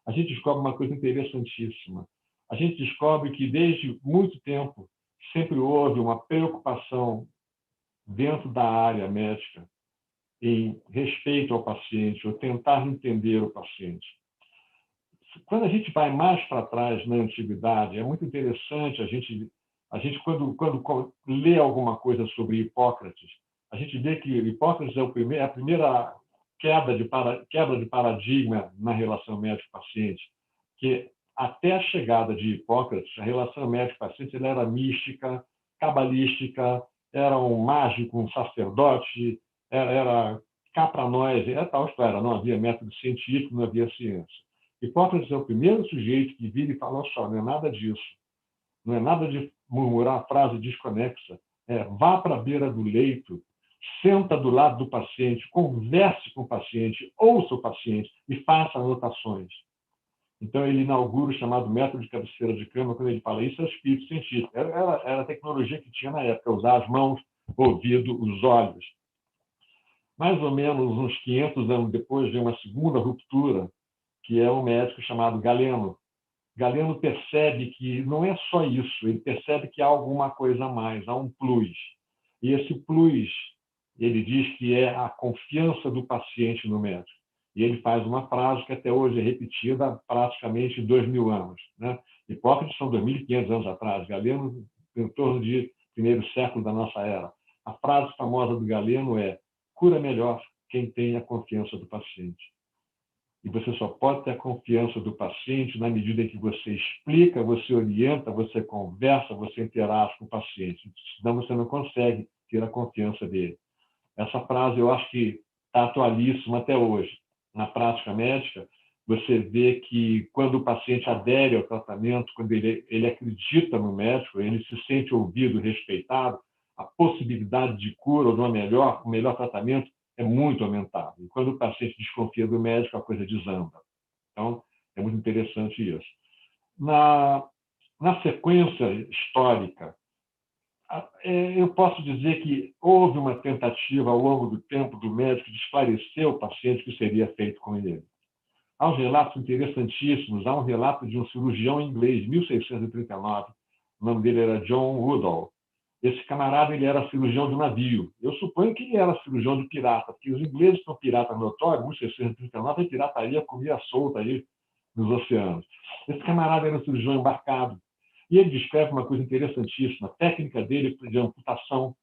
a gente descobre uma coisa interessantíssima. A gente descobre que, desde muito tempo, sempre houve uma preocupação dentro da área médica em respeito ao paciente, ou tentar entender o paciente. Quando a gente vai mais para trás na antiguidade, é muito interessante a gente quando lê alguma coisa sobre Hipócrates, a gente vê que Hipócrates é a primeira quebra de paradigma na relação médico-paciente, que até a chegada de Hipócrates, a relação médico-paciente era mística, cabalística, era um mágico, um sacerdote, era cá para nós, era tal história, não havia método científico, não havia ciência. Hipócrates é o primeiro sujeito que vira e fala: só, não é nada disso, não é nada de murmurar a frase desconexa, vá para a beira do leito, senta do lado do paciente, converse com o paciente, ouça o paciente e faça anotações. Então, ele inaugura o chamado método de cabeceira de cama, quando ele fala: isso é o espírito científico. Era a tecnologia que tinha na época, usar as mãos, o ouvido, os olhos. Mais ou menos uns 500 anos depois, vem uma segunda ruptura, que é um médico chamado Galeno. Galeno percebe que não é só isso, ele percebe que há alguma coisa a mais, há um plus. E esse plus, ele diz que é a confiança do paciente no médico. E ele faz uma frase que até hoje é repetida há praticamente 2.000 anos. Né? Hipócrates são 2.500 anos atrás, Galeno em torno de primeiro século da nossa era. A frase famosa do Galeno é: cura melhor quem tem a confiança do paciente. E você só pode ter a confiança do paciente na medida em que você explica, você orienta, você conversa, você interage com o paciente. Senão você não consegue ter a confiança dele. Essa frase eu acho que está atualíssima até hoje. Na prática médica, você vê que quando o paciente adere ao tratamento, quando ele acredita no médico, ele se sente ouvido, respeitado, a possibilidade de cura ou de um melhor tratamento é muito aumentada. E quando o paciente desconfia do médico, a coisa desanda. Então, é muito interessante isso. Na sequência histórica, eu posso dizer que houve uma tentativa ao longo do tempo do médico de esclarecer o paciente o que seria feito com ele. Há uns relatos interessantíssimos. Há um relato de um cirurgião inglês, de 1639, o nome dele era John Woodall, Esse camarada ele era cirurgião de navio. Eu suponho que ele era cirurgião de pirata, porque os ingleses são piratas notórios, 1639, a pirataria comia solta aí nos oceanos. Esse camarada era um cirurgião embarcado. E ele descreve uma coisa interessantíssima, a técnica dele de amputação.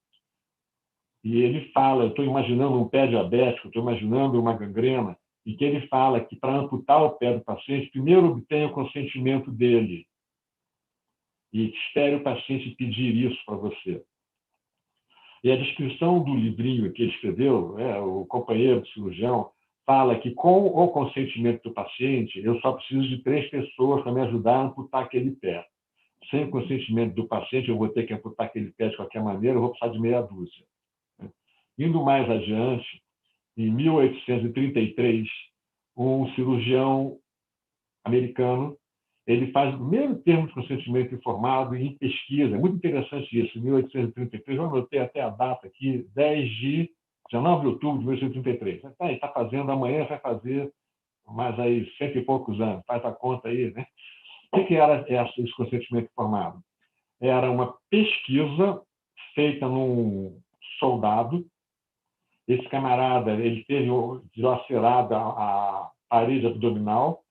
E ele fala, eu estou imaginando um pé diabético, estou imaginando uma gangrena, e que ele fala que para amputar o pé do paciente, primeiro obtenha o consentimento dele. E espere o paciente pedir isso para você. E a descrição do livrinho que ele escreveu, o companheiro cirurgião, fala que com o consentimento do paciente, eu só preciso de 3 pessoas para me ajudar a amputar aquele pé. Sem o consentimento do paciente, eu vou ter que amputar aquele pé de qualquer maneira, eu vou precisar de meia dúzia. Indo mais adiante, em 1833, um cirurgião americano, ele faz o primeiro termo de consentimento informado em pesquisa. É muito interessante isso. Em 1833, eu anotei até a data aqui, 19 de outubro de 1833. Ele está fazendo, amanhã vai fazer mais aí 100 e poucos anos. Faz a conta aí, né? O que era esse consentimento informado? Era uma pesquisa feita num soldado. Esse camarada ele teve dilacerada a parede abdominal,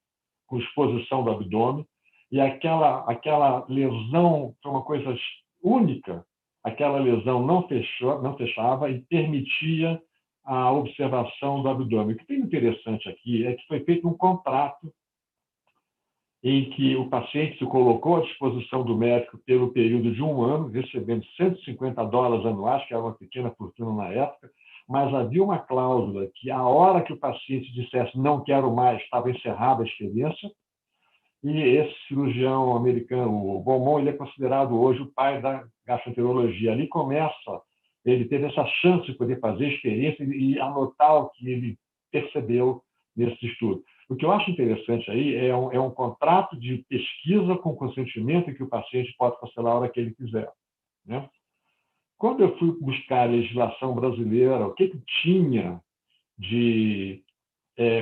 com exposição do abdômen, e aquela lesão foi uma coisa única. Aquela lesão não fechava e permitia a observação do abdômen. O que tem interessante aqui é que foi feito um contrato em que o paciente se colocou à disposição do médico pelo período de 1 ano, recebendo $150 anuais, que era uma pequena fortuna na época, mas havia uma cláusula que a hora que o paciente dissesse não quero mais, estava encerrada a experiência, e esse cirurgião americano, o Beaumont, ele é considerado hoje o pai da gastroenterologia. Ali começa, ele teve essa chance de poder fazer experiência e anotar o que ele percebeu nesse estudo. O que eu acho interessante aí é um contrato de pesquisa com consentimento em que o paciente pode cancelar a hora que ele quiser, né? Quando eu fui buscar a legislação brasileira, o que tinha de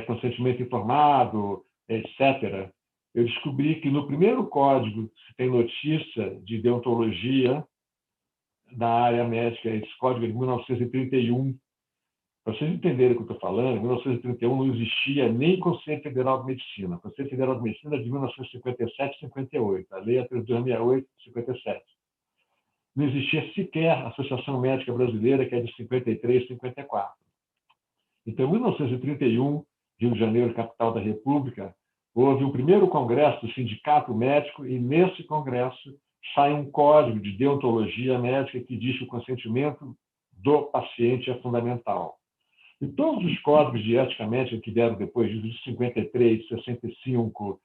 consentimento informado, etc., eu descobri que no primeiro código se tem notícia de deontologia da área médica, esse código é de 1931. Para vocês entenderem o que eu estou falando, em 1931 não existia nem Conselho Federal de Medicina. O Conselho Federal de Medicina é de 1957 e 58, a lei é 3268 e 57. Não existia sequer a Associação Médica Brasileira, que é de 53 e 54. Então, em 1931, Rio de Janeiro, capital da República, houve o primeiro congresso do Sindicato Médico e, nesse congresso, sai um código de deontologia médica que diz que o consentimento do paciente é fundamental. E todos os códigos de ética médica que deram depois disso, de 53, 65,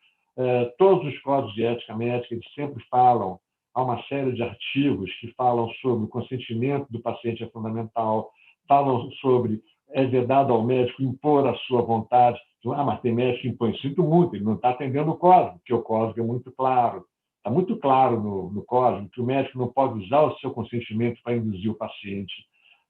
todos os códigos de ética médica, eles sempre falam, há uma série de artigos que falam sobre o consentimento do paciente é fundamental, falam sobre é vedado ao médico impor a sua vontade. Mas tem médico que impõe. Sinto muito, ele não está atendendo o código, porque o código é muito claro. Está muito claro no código que o médico não pode usar o seu consentimento para induzir o paciente.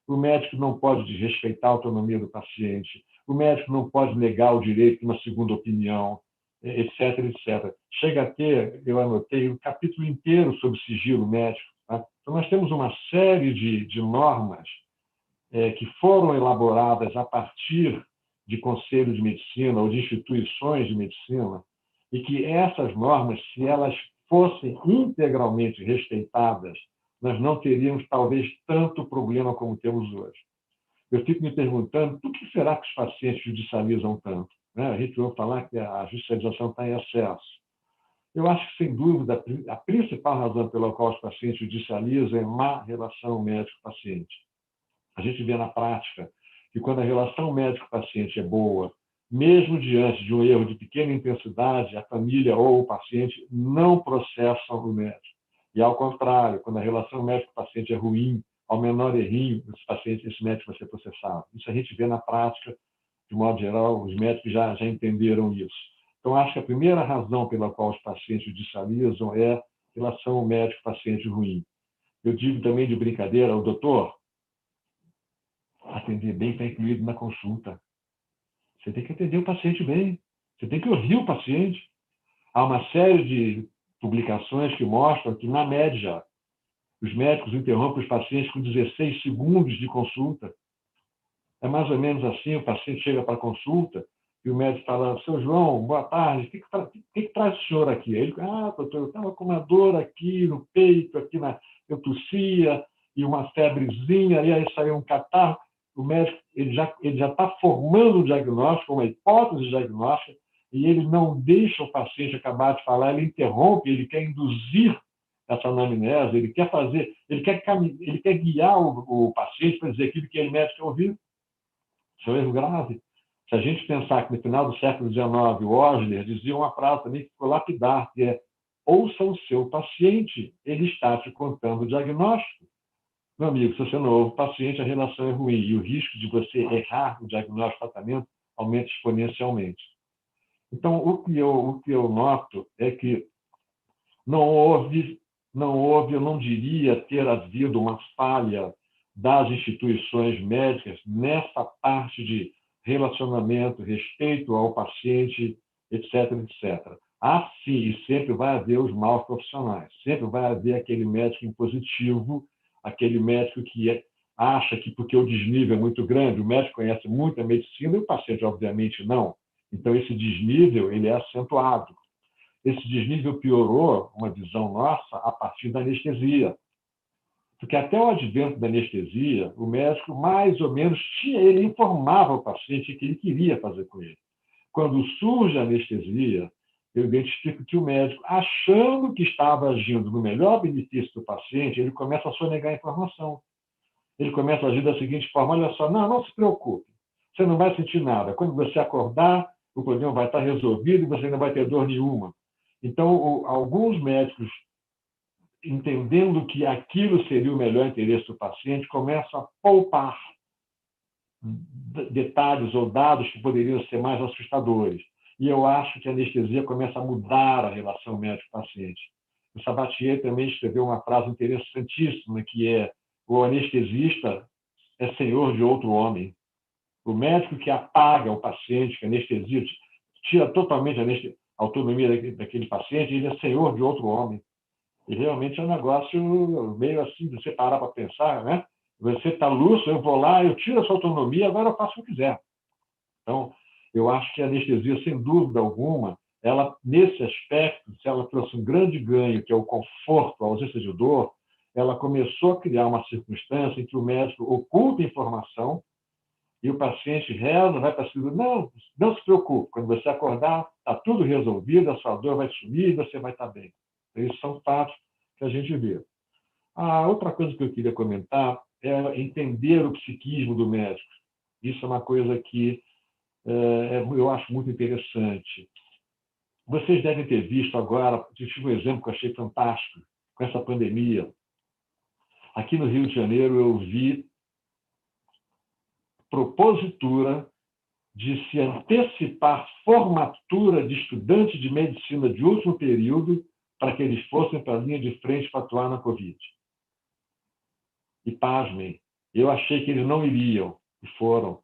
O médico não pode desrespeitar a autonomia do paciente. O médico não pode negar o direito de uma segunda opinião, etc., etc. Chega a ter, eu anotei, um capítulo inteiro sobre sigilo médico. Tá? Então, nós temos uma série de normas que foram elaboradas a partir de conselhos de medicina ou de instituições de medicina, e que essas normas, se elas fossem integralmente respeitadas, nós não teríamos, talvez, tanto problema como temos hoje. Eu fico me perguntando por que será que os pacientes judicializam tanto? Né? A gente ouve falar que a judicialização está em excesso. Eu acho que, sem dúvida, a principal razão pela qual os pacientes judicializam é má relação médico-paciente. A gente vê na prática que quando a relação médico-paciente é boa, mesmo diante de um erro de pequena intensidade, a família ou o paciente não processam o médico. E, ao contrário, quando a relação médico-paciente é ruim, ao menor errinho, esse médico vai ser processado. Isso a gente vê na prática, de modo geral, os médicos já entenderam isso. Então, acho que a primeira razão pela qual os pacientes judicializam é a relação médico-paciente ruim. Eu digo também de brincadeira, o doutor, atender bem está incluído na consulta. Você tem que atender o paciente bem. Você tem que ouvir o paciente. Há uma série de publicações que mostram que, na média, Os médicos interrompem os pacientes com 16 segundos de consulta. É mais ou menos assim, o paciente chega para a consulta e o médico fala, seu João, boa tarde, o que traz o senhor aqui? Aí ele, doutor, eu estava com uma dor aqui no peito, eu tossia, e uma febrezinha, e aí saiu um catarro. O médico ele já está formando um diagnóstico, uma hipótese diagnóstica, e ele não deixa o paciente acabar de falar, ele interrompe, ele quer induzir essa anamnese, ele quer guiar o paciente para dizer aquilo que ele médico quer ouvir. Isso é um erro grave. Se a gente pensar que no final do século XIX, o Osler dizia uma frase também que ficou lapidar, que é: ouça o seu paciente, ele está te contando o diagnóstico. Meu amigo, se você não ouve o paciente, a relação é ruim e o risco de você errar o diagnóstico e tratamento aumenta exponencialmente. Então, o que eu noto é que eu não diria ter havido uma falha das instituições médicas nessa parte de relacionamento, respeito ao paciente, etc., etc. Há sim, e sempre vai haver os maus profissionais, sempre vai haver aquele médico impositivo, aquele médico que acha que porque o desnível é muito grande, o médico conhece muito a medicina e o paciente, obviamente, não. Então, esse desnível ele é acentuado. Esse desnível piorou, uma visão nossa, a partir da anestesia. Porque até o advento da anestesia, o médico mais ou menos ele informava o paciente o que ele queria fazer com ele. Quando surge a anestesia, eu identifico que o médico, achando que estava agindo no melhor benefício do paciente, ele começa a sonegar a informação. Ele começa a agir da seguinte forma: olha só, não se preocupe, você não vai sentir nada. Quando você acordar, o problema vai estar resolvido e você não vai ter dor nenhuma. Então, alguns médicos, entendendo que aquilo seria o melhor interesse do paciente, começam a poupar detalhes ou dados que poderiam ser mais assustadores. E eu acho que a anestesia começa a mudar a relação médico-paciente. O Sabatier também escreveu uma frase interessantíssima, que é: o anestesista é senhor de outro homem. O médico que apaga o paciente, que anestesia, tira totalmente a autonomia daquele paciente, ele é senhor de outro homem. E realmente é um negócio meio assim, de você parar para pensar, né? Você está lúcido, eu vou lá, eu tiro a sua autonomia, agora eu faço o que quiser. Então, eu acho que a anestesia, sem dúvida alguma, ela, nesse aspecto, se ela trouxe um grande ganho, que é o conforto, a ausência de dor, ela começou a criar uma circunstância em que o médico oculta informação e o paciente reza, vai para a cirurgia. Não se preocupe, quando você acordar, está tudo resolvido, a sua dor vai sumir e você vai estar bem. Esses são fatos que a gente vê. A outra coisa que eu queria comentar é entender o psiquismo do médico. Isso é uma coisa que eu acho muito interessante. Vocês devem ter visto agora, eu tive um exemplo que eu achei fantástico, com essa pandemia. Aqui no Rio de Janeiro, eu vi propositura de se antecipar formatura de estudantes de medicina de último período para que eles fossem para a linha de frente para atuar na Covid. E, pasmem, eu achei que eles não iriam, e foram.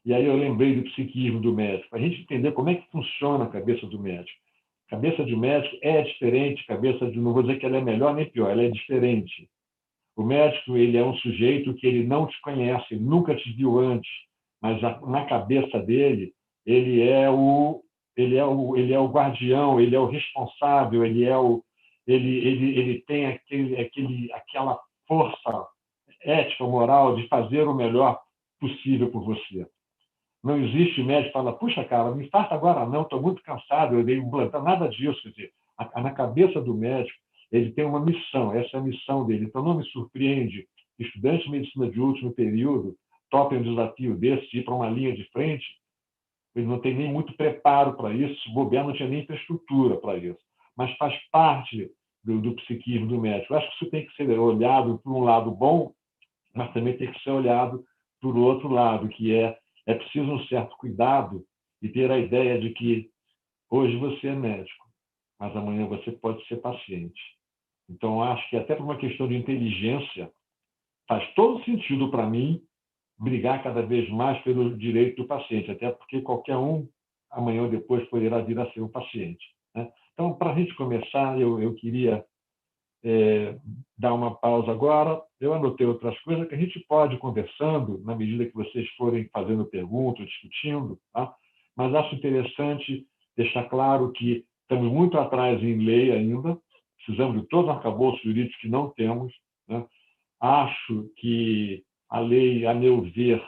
E aí eu lembrei do psiquismo do médico, para a gente entender como é que funciona a cabeça do médico. A cabeça de médico é diferente, não vou dizer que ela é melhor nem pior, ela é diferente. O médico, ele é um sujeito que ele não te conhece, ele nunca te viu antes, mas na cabeça dele, ele é o guardião, ele é o responsável, ele tem aquela força ética, moral de fazer o melhor possível por você. Não existe médico que fala: puxa, cara, me infarta agora não, estou muito cansado, eu dei um plantão, nada disso. Quer dizer, na cabeça do médico, ele tem uma missão, essa é a missão dele. Então, não me surpreende que estudantes de medicina de último período topem um desafio desse, de ir para uma linha de frente. Ele não tem nem muito preparo para isso, se bobear, não tinha nem infraestrutura para isso. Mas faz parte do psiquismo do médico. Eu acho que isso tem que ser olhado por um lado bom, mas também tem que ser olhado por outro lado, que é preciso um certo cuidado e ter a ideia de que hoje você é médico, mas amanhã você pode ser paciente. Então, acho que até por uma questão de inteligência, faz todo sentido para mim brigar cada vez mais pelo direito do paciente, até porque qualquer um, amanhã ou depois, poderá vir a ser um paciente, né? Então, para a gente começar, eu queria dar uma pausa agora. Eu anotei outras coisas que a gente pode ir conversando na medida que vocês forem fazendo perguntas, discutindo, tá? Mas acho interessante deixar claro que estamos muito atrás em lei ainda, precisamos de todo um arcabouço jurídico que não temos, né? Acho que a lei, a meu ver,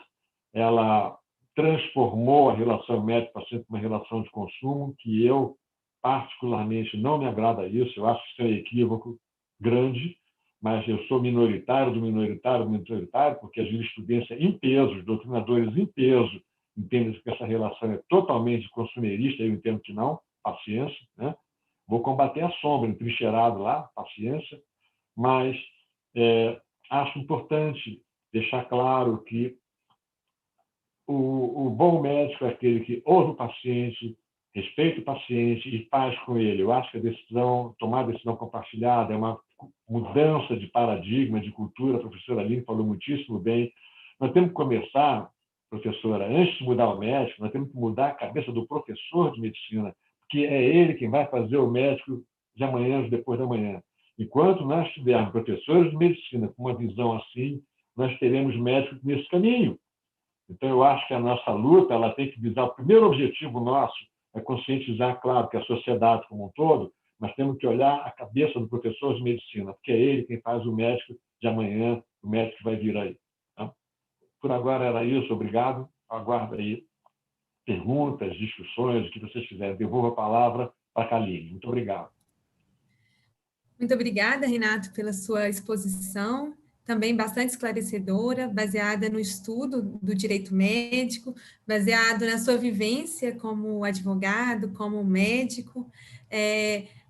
ela transformou a relação médico-paciente em uma relação de consumo, que eu, particularmente, não me agrada isso. Eu acho que isso é um equívoco grande, mas eu sou minoritário do minoritário, porque a jurisprudência em peso, os doutrinadores em peso, entendem que essa relação é totalmente consumerista, eu entendo que não, paciência, né? Vou combater a sombra, entrincheirado lá, paciência, mas acho importante deixar claro que o bom médico é aquele que ouve o paciente, respeita o paciente e faz com ele. Eu acho que tomar a decisão compartilhada é uma mudança de paradigma, de cultura. A professora Aline falou muitíssimo bem. Nós temos que começar, professora, antes de mudar o médico, nós temos que mudar a cabeça do professor de medicina, porque é ele quem vai fazer o médico de amanhã, depois da manhã. Enquanto nós tivermos professores de medicina com uma visão assim, nós teremos médicos nesse caminho. Então, eu acho que a nossa luta ela tem que visar, o primeiro objetivo nosso é conscientizar, claro, que a sociedade como um todo, mas temos que olhar a cabeça do professor de medicina, porque é ele quem faz o médico de amanhã, o médico que vai vir aí. Tá? Por agora era isso, obrigado. Aguardo aí perguntas, discussões, o que vocês quiserem. Devolvo a palavra para a Kaline. Muito obrigado. Muito obrigada, Renato, pela sua exposição, também bastante esclarecedora, baseada no estudo do direito médico, baseado na sua vivência como advogado, como médico.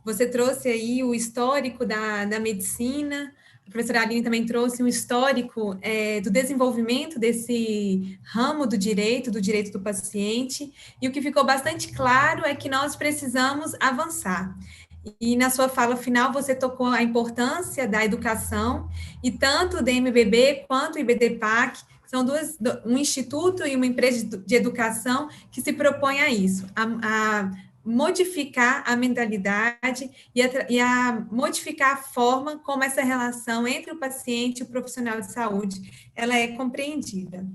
Você trouxe aí o histórico da medicina, a professora Aline também trouxe um histórico do desenvolvimento desse ramo do direito do paciente, e o que ficou bastante claro é que nós precisamos avançar. E na sua fala final, você tocou a importância da educação, e tanto o DMBB quanto o IBDPAC são um instituto e uma empresa de educação que se propõe a isso, a modificar a mentalidade e a modificar a forma como essa relação entre o paciente e o profissional de saúde ela é compreendida.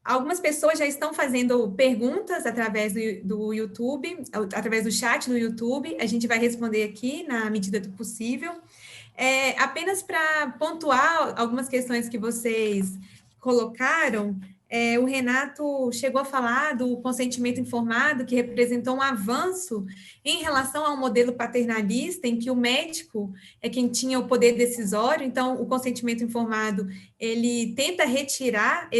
Algumas pessoas já estão fazendo perguntas através do YouTube, através do chat no YouTube. A gente vai responder aqui na medida do possível. Apenas para pontuar algumas questões que vocês colocaram, o Renato chegou a falar do consentimento informado, que representou um avanço em relação ao modelo paternalista, em que o médico é quem tinha o poder decisório. Então, o consentimento informado, ele tenta retirar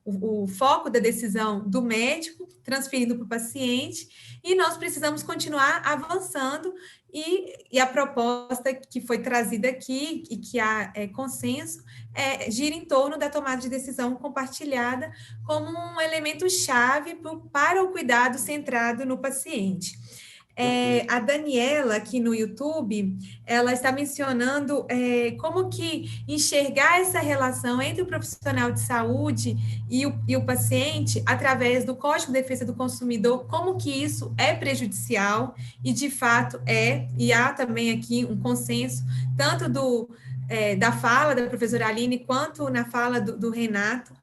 o foco da decisão do médico, transferindo para o paciente, e nós precisamos continuar avançando, e a proposta que foi trazida aqui, e que há consenso, gira em torno da tomada de decisão compartilhada como um elemento-chave para o cuidado centrado no paciente. A Daniela, aqui no YouTube, ela está mencionando como que enxergar essa relação entre o profissional de saúde e o paciente através do Código de Defesa do Consumidor, como que isso é prejudicial, e de fato e há também aqui um consenso, tanto da fala da professora Aline, quanto na fala do Renato.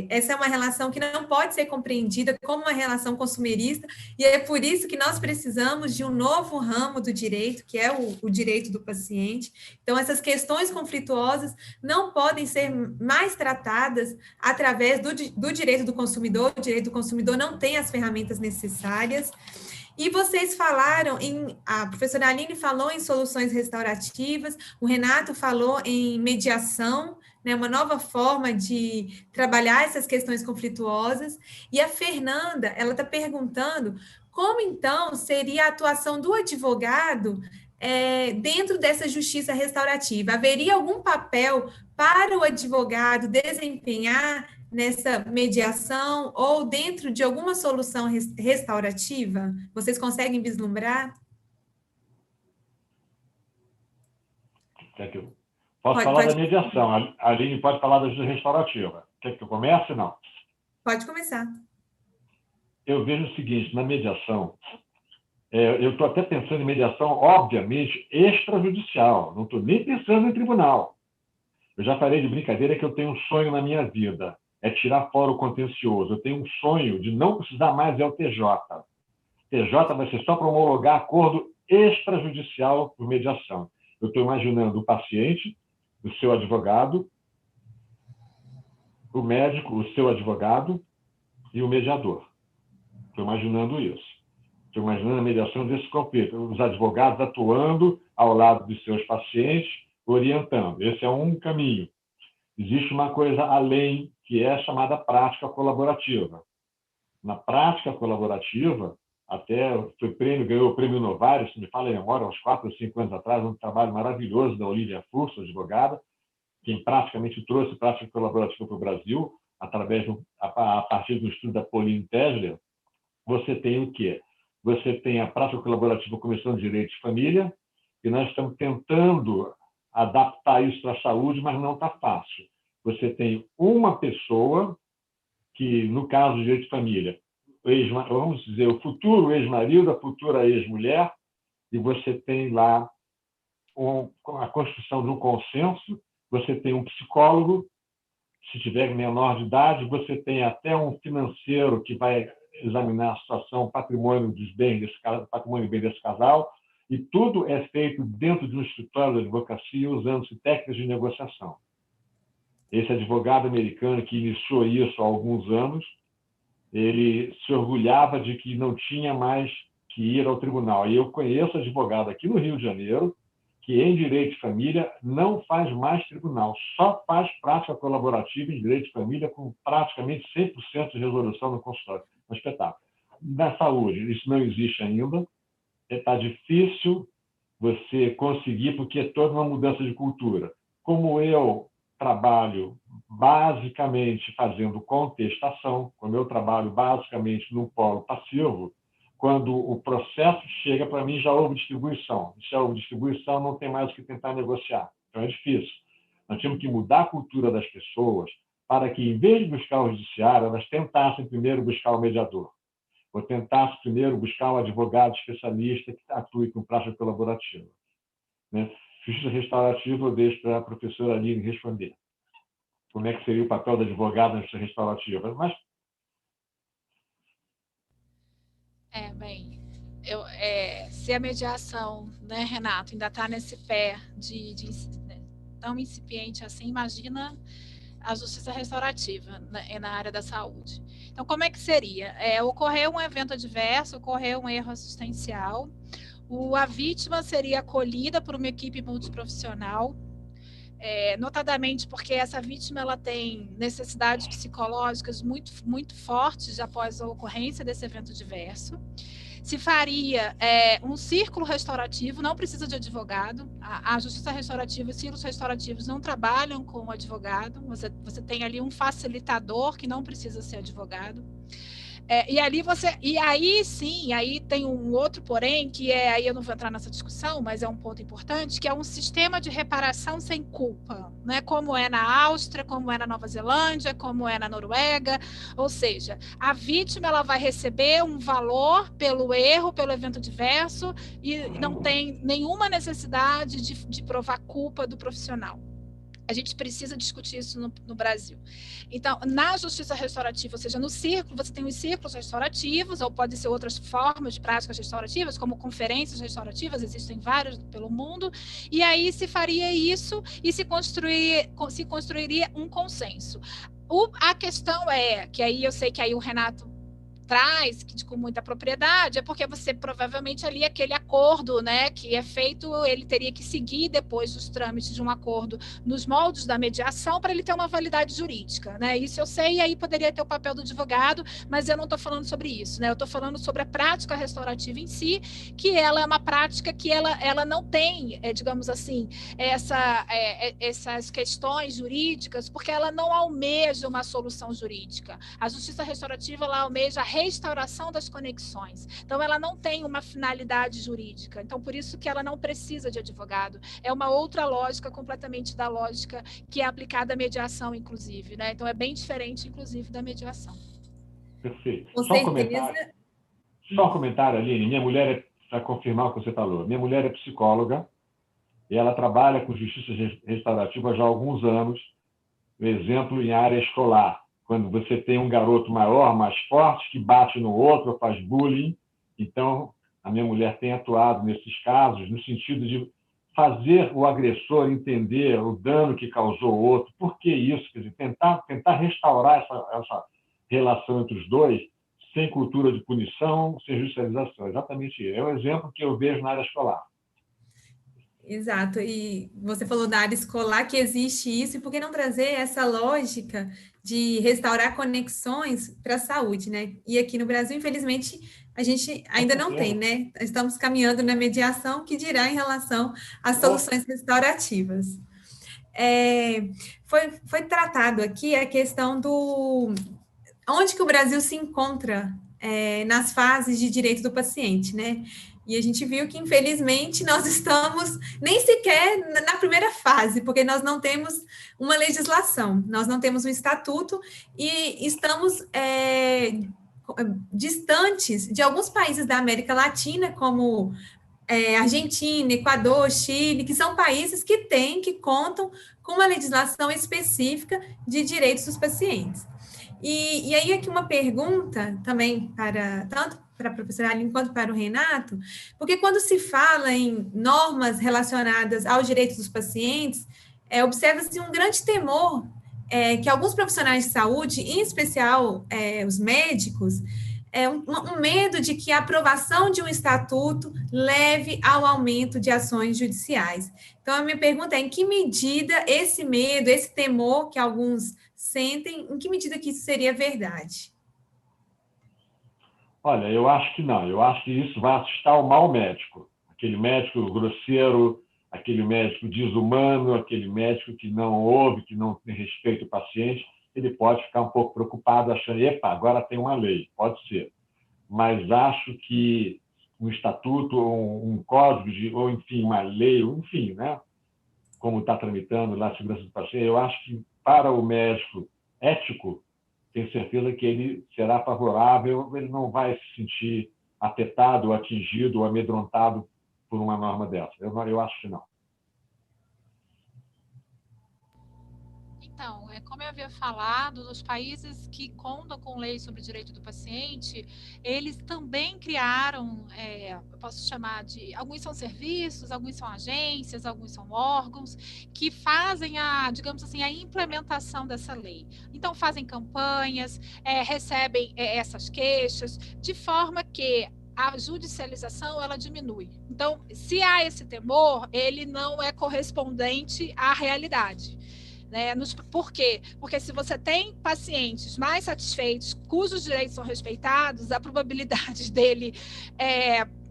Essa é uma relação que não pode ser compreendida como uma relação consumerista, e é por isso que nós precisamos de um novo ramo do direito, que é o direito do paciente. Então, essas questões conflituosas não podem ser mais tratadas através do direito do consumidor. O direito do consumidor não tem as ferramentas necessárias. E vocês falaram a professora Aline falou em soluções restaurativas, o Renato falou em mediação, né, uma nova forma de trabalhar essas questões conflituosas, e a Fernanda, ela está perguntando como, então, seria a atuação do advogado dentro dessa justiça restaurativa. Haveria algum papel para o advogado desempenhar nessa mediação ou dentro de alguma solução restaurativa? Vocês conseguem vislumbrar? Posso falar da mediação. A Aline pode falar da justiça restaurativa. Quer que eu comece? Não. Pode começar. Eu vejo o seguinte, na mediação, Eu estou até pensando em mediação, obviamente, extrajudicial. Não estou nem pensando em tribunal. Eu já falei de brincadeira que eu tenho um sonho na minha vida, é tirar fora o contencioso. Eu tenho um sonho de não precisar mais ao TJ. TJ vai ser só para homologar acordo extrajudicial por mediação. Eu estou imaginando o paciente, o seu advogado, o médico, o seu advogado e o mediador. Estou imaginando isso. Estou imaginando a mediação desse conflito. Os advogados atuando ao lado dos seus pacientes, orientando. Esse é um caminho. Existe uma coisa além, que é a chamada prática colaborativa. Na prática colaborativa, até ganhou o prêmio Novares, se me fala em memória, uns 4 ou 5 anos atrás, um trabalho maravilhoso da Olivia Furso, advogada, quem praticamente trouxe prática colaborativa para o Brasil, a partir do estudo da Pauline Tesler. Você tem o quê? Você tem a prática colaborativa Comissão de Direito de Família, e nós estamos tentando adaptar isso para a saúde, mas não está fácil. Você tem uma pessoa que, no caso de direito de família, vamos dizer, o futuro ex-marido, a futura ex-mulher, e você tem lá a construção de um consenso, você tem um psicólogo, se tiver menor de idade, você tem até um financeiro que vai examinar a situação, patrimônio dos bens desse casal, patrimônio e bem desse casal, e tudo é feito dentro de um escritório de advocacia, usando-se técnicas de negociação. Esse advogado americano que iniciou isso há alguns anos, ele se orgulhava de que não tinha mais que ir ao tribunal. E eu conheço advogado aqui no Rio de Janeiro que, em direito de família, não faz mais tribunal, só faz prática colaborativa em direito de família com praticamente 100% de resolução no consultório. Um espetáculo. Na saúde, isso não existe ainda. Está difícil você conseguir, porque é toda uma mudança de cultura. Como eu trabalho basicamente fazendo contestação, como eu trabalho basicamente no polo passivo, quando o processo chega para mim, já houve distribuição. Se já houve distribuição, não tem mais o que tentar negociar. Então é difícil. Nós temos que mudar a cultura das pessoas para que, em vez de buscar o judiciário, elas tentassem primeiro buscar o mediador, ou tentassem primeiro buscar um advogado especialista que atue com prática colaborativa. Né? Justiça restaurativa, eu deixo para a professora Aline responder. Como é que seria o papel da advogada na justiça restaurativa? Mas... Bem, se a mediação, né, Renato, ainda está nesse pé tão incipiente assim, imagina a justiça restaurativa na área da saúde. Então, como é que seria? Ocorreu um evento adverso, ocorreu um erro assistencial, a vítima seria acolhida por uma equipe multiprofissional, notadamente porque essa vítima ela tem necessidades psicológicas muito, muito fortes após a ocorrência desse evento adverso. Se faria um círculo restaurativo, não precisa de advogado. A justiça restaurativa, os círculos restaurativos não trabalham com advogado. Você tem ali um facilitador que não precisa ser advogado. E aí sim, aí tem um outro porém, que aí eu não vou entrar nessa discussão, mas é um ponto importante, que é um sistema de reparação sem culpa, né? Como é na Áustria, como é na Nova Zelândia, como é na Noruega, ou seja, a vítima ela vai receber um valor pelo erro, pelo evento adverso, e não tem nenhuma necessidade de provar culpa do profissional. A gente precisa discutir isso no Brasil. Então, na justiça restaurativa, ou seja, no círculo, você tem os círculos restaurativos, ou pode ser outras formas de práticas restaurativas, como conferências restaurativas, existem várias pelo mundo, e aí se faria isso e se construiria um consenso. A questão que aí eu sei que aí o Renato traz com muita propriedade, é porque você provavelmente ali aquele acordo, né, que é feito, ele teria que seguir depois dos trâmites de um acordo nos moldes da mediação para ele ter uma validade jurídica, né? Isso eu sei, e aí poderia ter o papel do advogado, mas eu não estou falando sobre isso, né? Eu estou falando sobre a prática restaurativa em si, que ela é uma prática que ela não tem, digamos assim, essas questões jurídicas, porque ela não almeja uma solução jurídica. A justiça restaurativa, ela almeja a restauração das conexões. Então, ela não tem uma finalidade jurídica. Então, por isso que ela não precisa de advogado. É uma outra lógica, completamente da lógica que é aplicada à mediação, inclusive, né? Então, é bem diferente, inclusive, da mediação. Perfeito. Com Só um comentário, Aline. Minha mulher para confirmar o que você falou. Minha mulher é psicóloga e ela trabalha com justiça restaurativa já há alguns anos, por exemplo, em área escolar. Quando você tem um garoto maior, mais forte, que bate no outro, faz bullying. Então, a minha mulher tem atuado nesses casos no sentido de fazer o agressor entender o dano que causou o outro, por que isso, quer dizer, tentar restaurar essa relação entre os dois, sem cultura de punição, sem judicialização. Exatamente isso. É um exemplo que eu vejo na área escolar. Exato, e você falou da área escolar que existe isso, e por que não trazer essa lógica de restaurar conexões para a saúde, né? E aqui no Brasil, infelizmente, a gente ainda não tem, né? Estamos caminhando na mediação, que dirá em relação às soluções restaurativas. Foi tratado aqui a questão do onde que o Brasil se encontra nas fases de direito do paciente, né? E a gente viu que, infelizmente, nós estamos nem sequer na primeira fase, porque nós não temos uma legislação, nós não temos um estatuto e estamos distantes de alguns países da América Latina, como Argentina, Equador, Chile, que são países que contam com uma legislação específica de direitos dos pacientes. E aí aqui uma pergunta também tanto para a professora Aline quanto para o Renato, porque quando se fala em normas relacionadas aos direitos dos pacientes, observa-se um grande temor que alguns profissionais de saúde, em especial os médicos, um medo de que a aprovação de um estatuto leve ao aumento de ações judiciais. Então, a minha pergunta é, em que medida esse medo, esse temor que alguns sentem, em que medida que isso seria verdade? Olha, eu acho que não. Eu acho que isso vai assustar o mau médico. Aquele médico grosseiro, aquele médico desumano, aquele médico que não ouve, que não tem respeito ao paciente, ele pode ficar um pouco preocupado, achando, epa, agora tem uma lei. Pode ser. Mas acho que um estatuto, ou um código, ou, enfim, uma lei, enfim, né? Como está tramitando lá a segurança do paciente, eu acho que para o médico ético, tenho certeza que ele será favorável, ele não vai se sentir afetado, ou atingido, ou amedrontado por uma norma dessa. Eu acho que não. Então, como eu havia falado, nos países que contam com leis sobre o direito do paciente, eles também criaram, eu posso chamar de, alguns são serviços, alguns são agências, alguns são órgãos, que fazem digamos assim, a implementação dessa lei. Então, fazem campanhas, recebem essas queixas, de forma que a judicialização, ela diminui. Então, se há esse temor, ele não é correspondente à realidade. Por quê? Porque se você tem pacientes mais satisfeitos, cujos direitos são respeitados, a probabilidade dele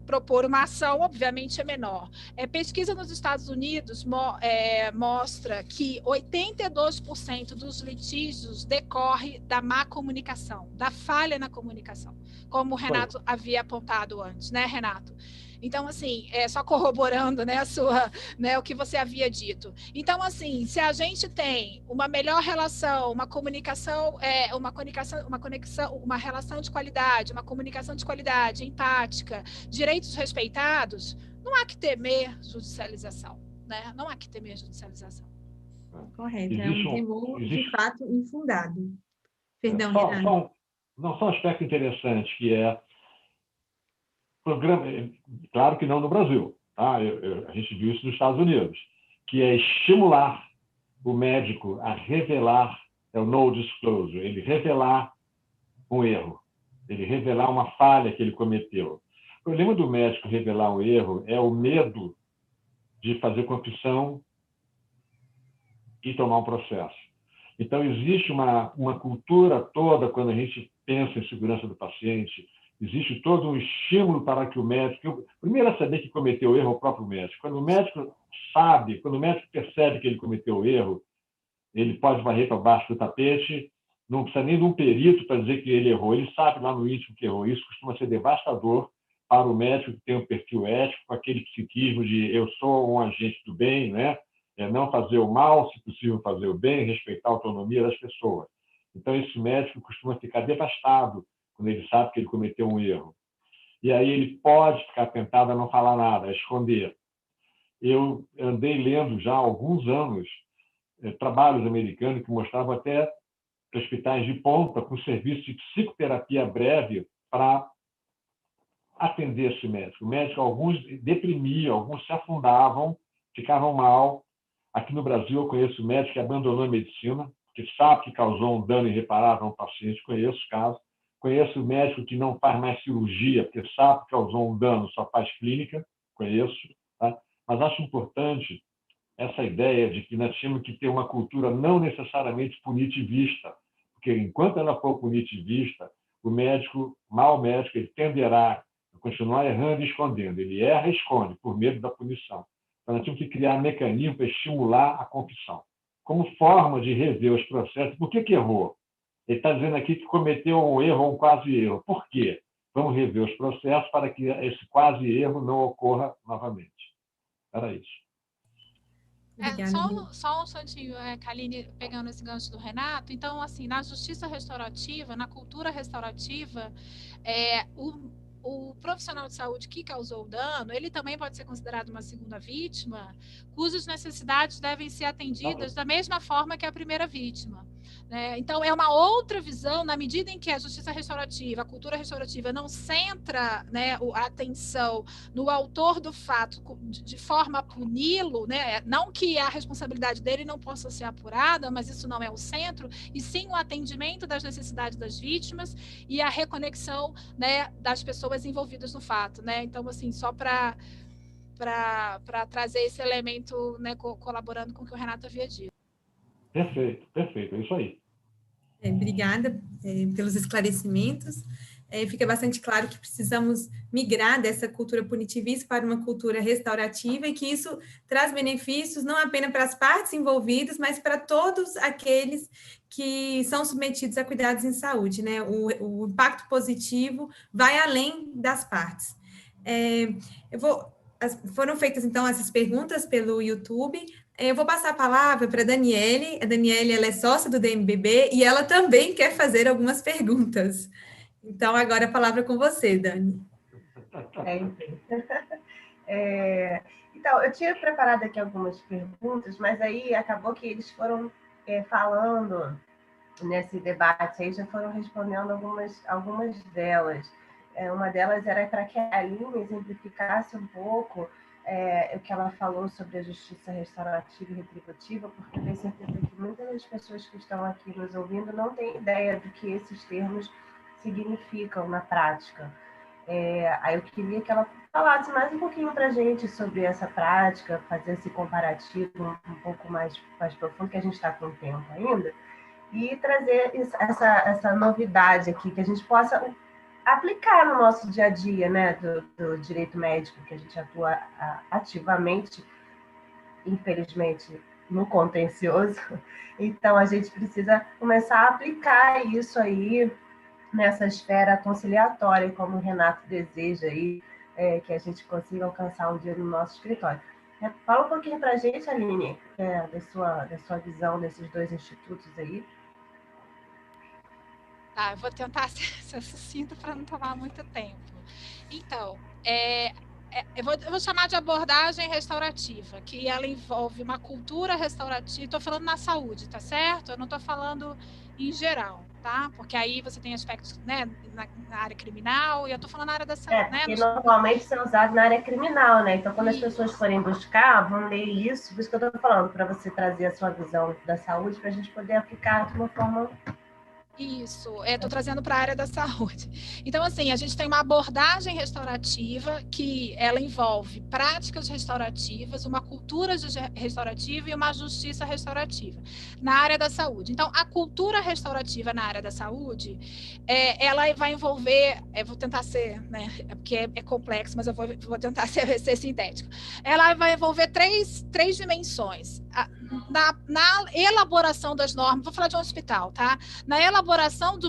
propor uma ação, obviamente, é menor. Pesquisa nos Estados Unidos mostra que 82% dos litígios decorre da má comunicação, da falha na comunicação, como o Renato havia apontado antes, né, Renato? Então, assim, só corroborando, o que você havia dito. Então, assim, se a gente tem uma melhor relação, uma relação de qualidade, uma comunicação de qualidade, empática, direitos respeitados, não há que temer judicialização, né? Não há que temer judicialização. Correto, é um temor de fato infundado. Perdão, Renato. Só um aspecto interessante que programa, claro que não no Brasil, tá? A gente viu isso nos Estados Unidos, que é estimular o médico a revelar, o no disclosure, ele revelar um erro, ele revelar uma falha que ele cometeu. O problema do médico revelar um erro é o medo de fazer confissão e tomar um processo. Então, existe uma cultura toda, quando a gente pensa em segurança do paciente, existe todo um estímulo para que o médico... Primeiro é saber que cometeu o erro é o próprio médico. Quando o médico percebe que ele cometeu o erro, ele pode varrer para baixo do tapete, não precisa nem de um perito para dizer que ele errou. Ele sabe lá no íntimo que errou. Isso costuma ser devastador para o médico que tem um perfil ético, com aquele psiquismo de eu sou um agente do bem, né? Não fazer o mal, se possível fazer o bem, respeitar a autonomia das pessoas. Então, esse médico costuma ficar devastado quando ele sabe que ele cometeu um erro. e aí ele pode ficar tentado a não falar nada, a esconder. Eu andei lendo já há alguns anos trabalhos americanos que mostravam até hospitais de ponta com serviço de psicoterapia breve para atender esse médico. O médico, alguns deprimiam, alguns se afundavam, ficavam mal. Aqui no Brasil, eu conheço médico que abandonou a medicina, que sabe que causou um dano irreparável a um paciente, conheço casos. Conheço médico que não faz mais cirurgia, porque sabe que causou um dano, só faz clínica, conheço. Tá? Mas acho importante essa ideia de que nós temos que ter uma cultura não necessariamente punitivista, porque enquanto ela for punitivista, o médico, mau médico, ele tenderá a continuar errando e escondendo. Ele erra e esconde, por medo da punição. Então, nós temos que criar mecanismos para estimular a confissão, como forma de rever os processos. Por que errou? Ele está dizendo aqui que cometeu um erro ou um quase erro. Por quê? Vamos rever os processos para que esse quase erro não ocorra novamente. Era isso. Só um instantinho, Kaline, pegando esse gancho do Renato. Então, assim, na justiça restaurativa, na cultura restaurativa, o profissional de saúde que causou o dano, ele também pode ser considerado uma segunda vítima, cujas necessidades devem ser atendidas da mesma forma que a primeira vítima. Né? Então, é uma outra visão, na medida em que a justiça restaurativa, a cultura restaurativa não centra, né, a atenção no autor do fato de forma a puni-lo, né? Não que a responsabilidade dele não possa ser apurada, mas isso não é o centro, e sim o atendimento das necessidades das vítimas e a reconexão, né, das pessoas envolvidas no fato. Né? Então, assim, só para trazer esse elemento, né, colaborando com o que o Renato havia dito. Perfeito, é isso aí. Obrigada pelos esclarecimentos. Fica bastante claro que precisamos migrar dessa cultura punitivista para uma cultura restaurativa e que isso traz benefícios não apenas para as partes envolvidas, mas para todos aqueles que são submetidos a cuidados em saúde, né? O impacto positivo vai além das partes. Foram feitas, então, essas perguntas pelo YouTube. Eu vou passar a palavra para a Daniele. A Daniele, ela é sócia do DMBB e ela também quer fazer algumas perguntas. Então, agora a palavra é com você, Dani. Então, eu tinha preparado aqui algumas perguntas, mas aí acabou que eles foram falando nesse debate, aí já foram respondendo algumas delas. Uma delas era para que a Aline exemplificasse um pouco o que ela falou sobre a justiça restaurativa e retributiva, porque eu tenho certeza que muitas das pessoas que estão aqui nos ouvindo não têm ideia do que esses termos significam na prática. Aí eu queria que ela falasse mais um pouquinho para a gente sobre essa prática, fazer esse comparativo um pouco mais profundo, que a gente está com tempo ainda, e trazer essa novidade aqui, que a gente possa aplicar no nosso dia a dia, né, do direito médico, que a gente atua ativamente, infelizmente, no contencioso. Então, a gente precisa começar a aplicar isso aí nessa esfera conciliatória, como o Renato deseja aí, que a gente consiga alcançar um dia no nosso escritório. Fala um pouquinho para a gente, Aline, da sua visão desses dois institutos aí. Tá, eu vou tentar ser sucinta para não tomar muito tempo. Então, eu vou chamar de abordagem restaurativa, que ela envolve uma cultura restaurativa. Estou falando na saúde, tá certo? Eu não estou falando em geral, tá? Porque aí você tem aspectos, né, na área criminal, e eu estou falando na área da saúde, né? Porque normalmente isso é usado na área criminal, né? Então, quando as pessoas forem buscar, vão ler isso, por isso que eu estou falando, para você trazer a sua visão da saúde, para a gente poder aplicar de uma forma... Isso, estou trazendo para a área da saúde. Então, assim, a gente tem uma abordagem restaurativa que ela envolve práticas restaurativas, uma cultura restaurativa e uma justiça restaurativa na área da saúde. Então, a cultura restaurativa na área da saúde, ela vai envolver, vou tentar ser, né, porque é complexo, mas eu vou tentar ser sintético. Ela vai envolver três dimensões. Na elaboração das normas, vou falar de um hospital, tá? Na elaboração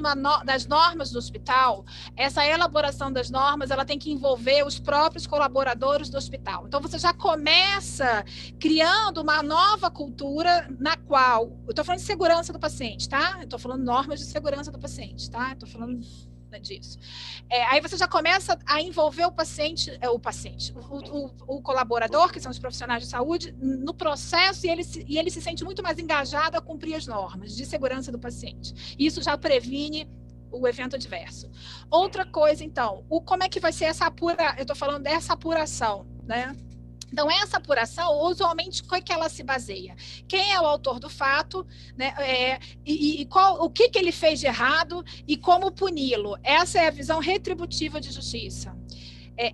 das normas do hospital, essa elaboração das normas, ela tem que envolver os próprios colaboradores do hospital. Então, você já começa criando uma nova cultura na qual... Eu estou falando de segurança do paciente, tá? Eu estou falando normas de segurança do paciente, tá? Eu estou falando disso. Aí você já começa a envolver o colaborador, que são os profissionais de saúde, no processo, e ele se sente muito mais engajado a cumprir as normas de segurança do paciente. Isso já previne o evento adverso. Outra coisa, então, como é que vai ser eu estou falando dessa apuração, né? Então, essa apuração, usualmente, o que ela se baseia? Quem é o autor do fato, né? O que ele fez de errado e como puni-lo? Essa é a visão retributiva de justiça.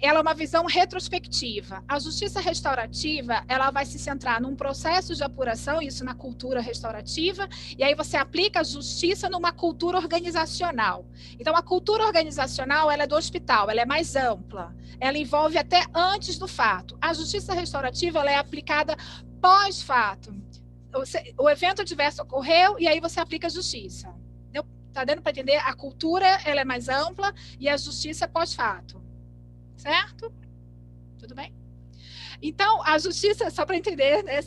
Ela é uma visão retrospectiva. A justiça restaurativa, ela vai se centrar num processo de apuração, isso na cultura restaurativa, e aí você aplica a justiça numa cultura organizacional. Então, a cultura organizacional, ela é do hospital, ela é mais ampla, ela envolve até antes do fato. A justiça restaurativa, ela é aplicada pós-fato. O evento adverso ocorreu, e aí você aplica a justiça. Está dando para entender? A cultura, ela é mais ampla, e a justiça é pós-fato. Certo? Tudo bem? Então, a justiça, só para entender, né,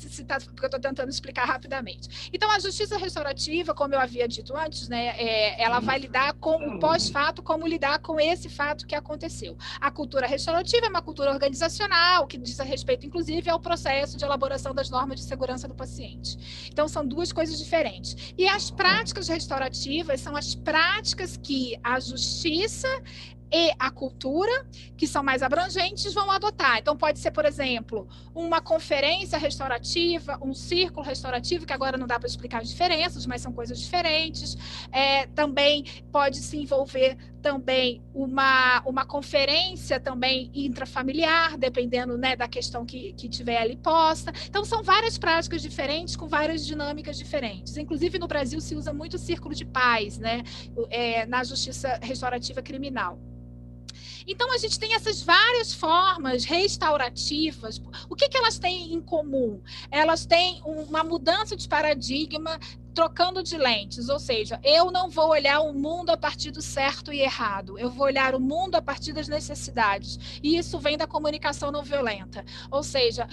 porque eu estou tentando explicar rapidamente. Então, a justiça restaurativa, como eu havia dito antes, né, ela vai lidar com o pós-fato, como lidar com esse fato que aconteceu. A cultura restaurativa é uma cultura organizacional, que diz a respeito, inclusive, ao processo de elaboração das normas de segurança do paciente. Então, são duas coisas diferentes. E as práticas restaurativas são as práticas que a justiça e a cultura, que são mais abrangentes, vão adotar. Então, pode ser, por exemplo, uma conferência restaurativa, um círculo restaurativo, que agora não dá para explicar as diferenças, mas são coisas diferentes. Também pode se envolver também uma conferência também intrafamiliar, dependendo, né, da questão que tiver ali posta. Então, são várias práticas diferentes, com várias dinâmicas diferentes. Inclusive, no Brasil, se usa muito o círculo de paz, né, na justiça restaurativa criminal. Então, a gente tem essas várias formas restaurativas. O que elas têm em comum? Elas têm uma mudança de paradigma, trocando de lentes, ou seja, eu não vou olhar o mundo a partir do certo e errado, eu vou olhar o mundo a partir das necessidades, e isso vem da comunicação não violenta, ou seja,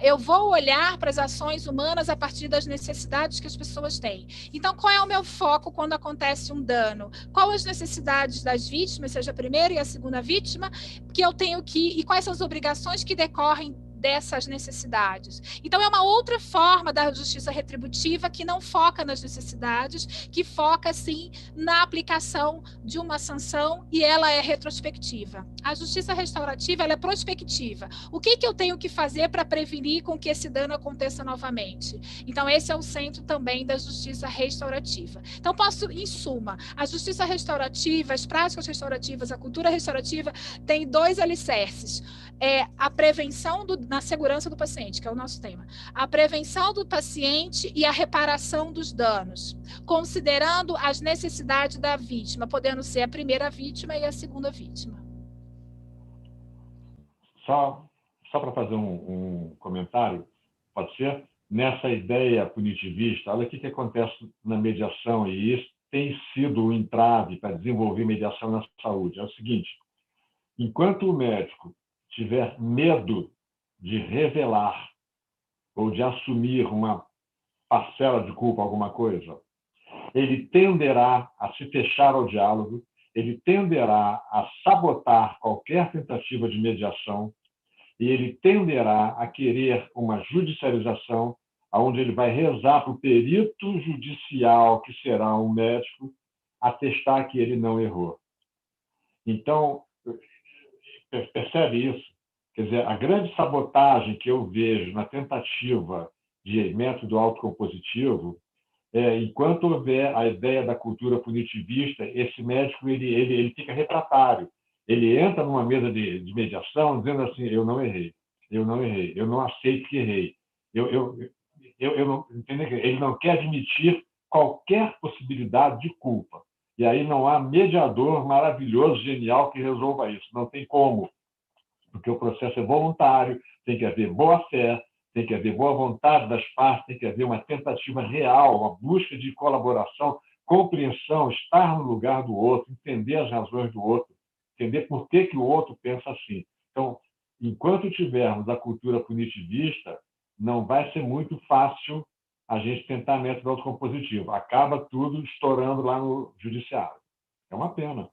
eu vou olhar para as ações humanas a partir das necessidades que as pessoas têm. Então, qual é o meu foco quando acontece um dano? Quais as necessidades das vítimas, seja a primeira e a segunda vítima, que eu tenho e quais são as obrigações que decorrem dessas necessidades. Então, é uma outra forma da justiça retributiva que não foca nas necessidades, que foca, sim, na aplicação de uma sanção, e ela é retrospectiva. A justiça restaurativa, ela é prospectiva. O que eu tenho que fazer para prevenir com que esse dano aconteça novamente? Então, esse é o centro também da justiça restaurativa. Então, em suma, a justiça restaurativa, as práticas restaurativas, a cultura restaurativa tem dois alicerces. A prevenção na segurança do paciente, que é o nosso tema. A prevenção do paciente e a reparação dos danos, considerando as necessidades da vítima, podendo ser a primeira vítima e a segunda vítima. Só para fazer um comentário, pode ser? Nessa ideia punitivista, olha o que acontece na mediação, e isso tem sido o entrave para desenvolver mediação na saúde. É o seguinte, enquanto o médico tiver medo de revelar ou de assumir uma parcela de culpa, alguma coisa, ele tenderá a se fechar ao diálogo, ele tenderá a sabotar qualquer tentativa de mediação e ele tenderá a querer uma judicialização, onde ele vai rezar para o perito judicial, que será um médico, atestar que ele não errou. Então, percebe isso? Quer dizer, a grande sabotagem que eu vejo na tentativa de método autocompositivo enquanto houver a ideia da cultura punitivista, esse médico ele fica refratário. Ele entra numa mesa de mediação dizendo assim, eu não errei, eu não aceito que errei. Ele não quer admitir qualquer possibilidade de culpa. E aí não há mediador maravilhoso, genial, que resolva isso. Não tem como, porque o processo é voluntário, tem que haver boa-fé, tem que haver boa vontade das partes, tem que haver uma tentativa real, uma busca de colaboração, compreensão, estar no lugar do outro, entender as razões do outro, entender por que o outro pensa assim. Então, enquanto tivermos a cultura punitivista, não vai ser muito fácil a gente tentar método autocompositivo. Acaba tudo estourando lá no judiciário. É uma pena.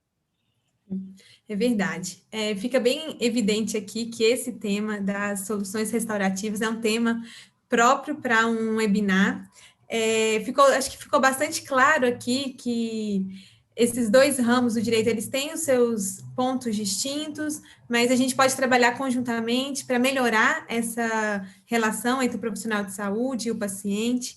É verdade. Fica bem evidente aqui que esse tema das soluções restaurativas é um tema próprio para um webinar. Acho que ficou bastante claro aqui que esses dois ramos do direito, eles têm os seus pontos distintos, mas a gente pode trabalhar conjuntamente para melhorar essa relação entre o profissional de saúde e o paciente,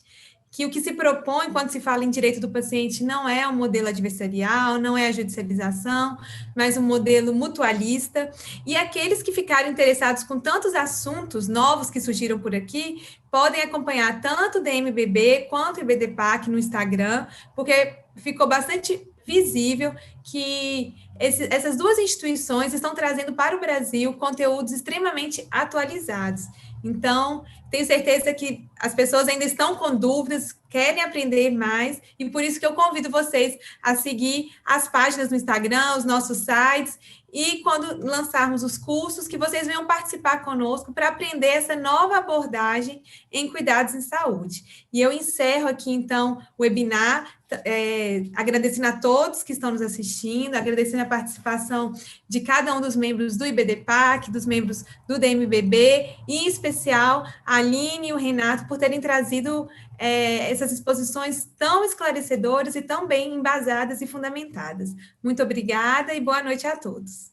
que o que se propõe quando se fala em direito do paciente não é um modelo adversarial, não é a judicialização, mas um modelo mutualista, e aqueles que ficarem interessados com tantos assuntos novos que surgiram por aqui, podem acompanhar tanto o DMBB quanto o IBDPAC no Instagram, porque ficou bastante visível que essas duas instituições estão trazendo para o Brasil conteúdos extremamente atualizados. Então, tenho certeza que as pessoas ainda estão com dúvidas, querem aprender mais, e por isso que eu convido vocês a seguir as páginas no Instagram, os nossos sites, e quando lançarmos os cursos, que vocês venham participar conosco para aprender essa nova abordagem em cuidados em saúde. E eu encerro aqui, então, o webinar, agradecendo a todos que estão nos assistindo, agradecendo a participação de cada um dos membros do IBDPAC, dos membros do DMBB, e em especial a Aline e o Renato por terem trazido essas exposições tão esclarecedoras e tão bem embasadas e fundamentadas. Muito obrigada e boa noite a todos.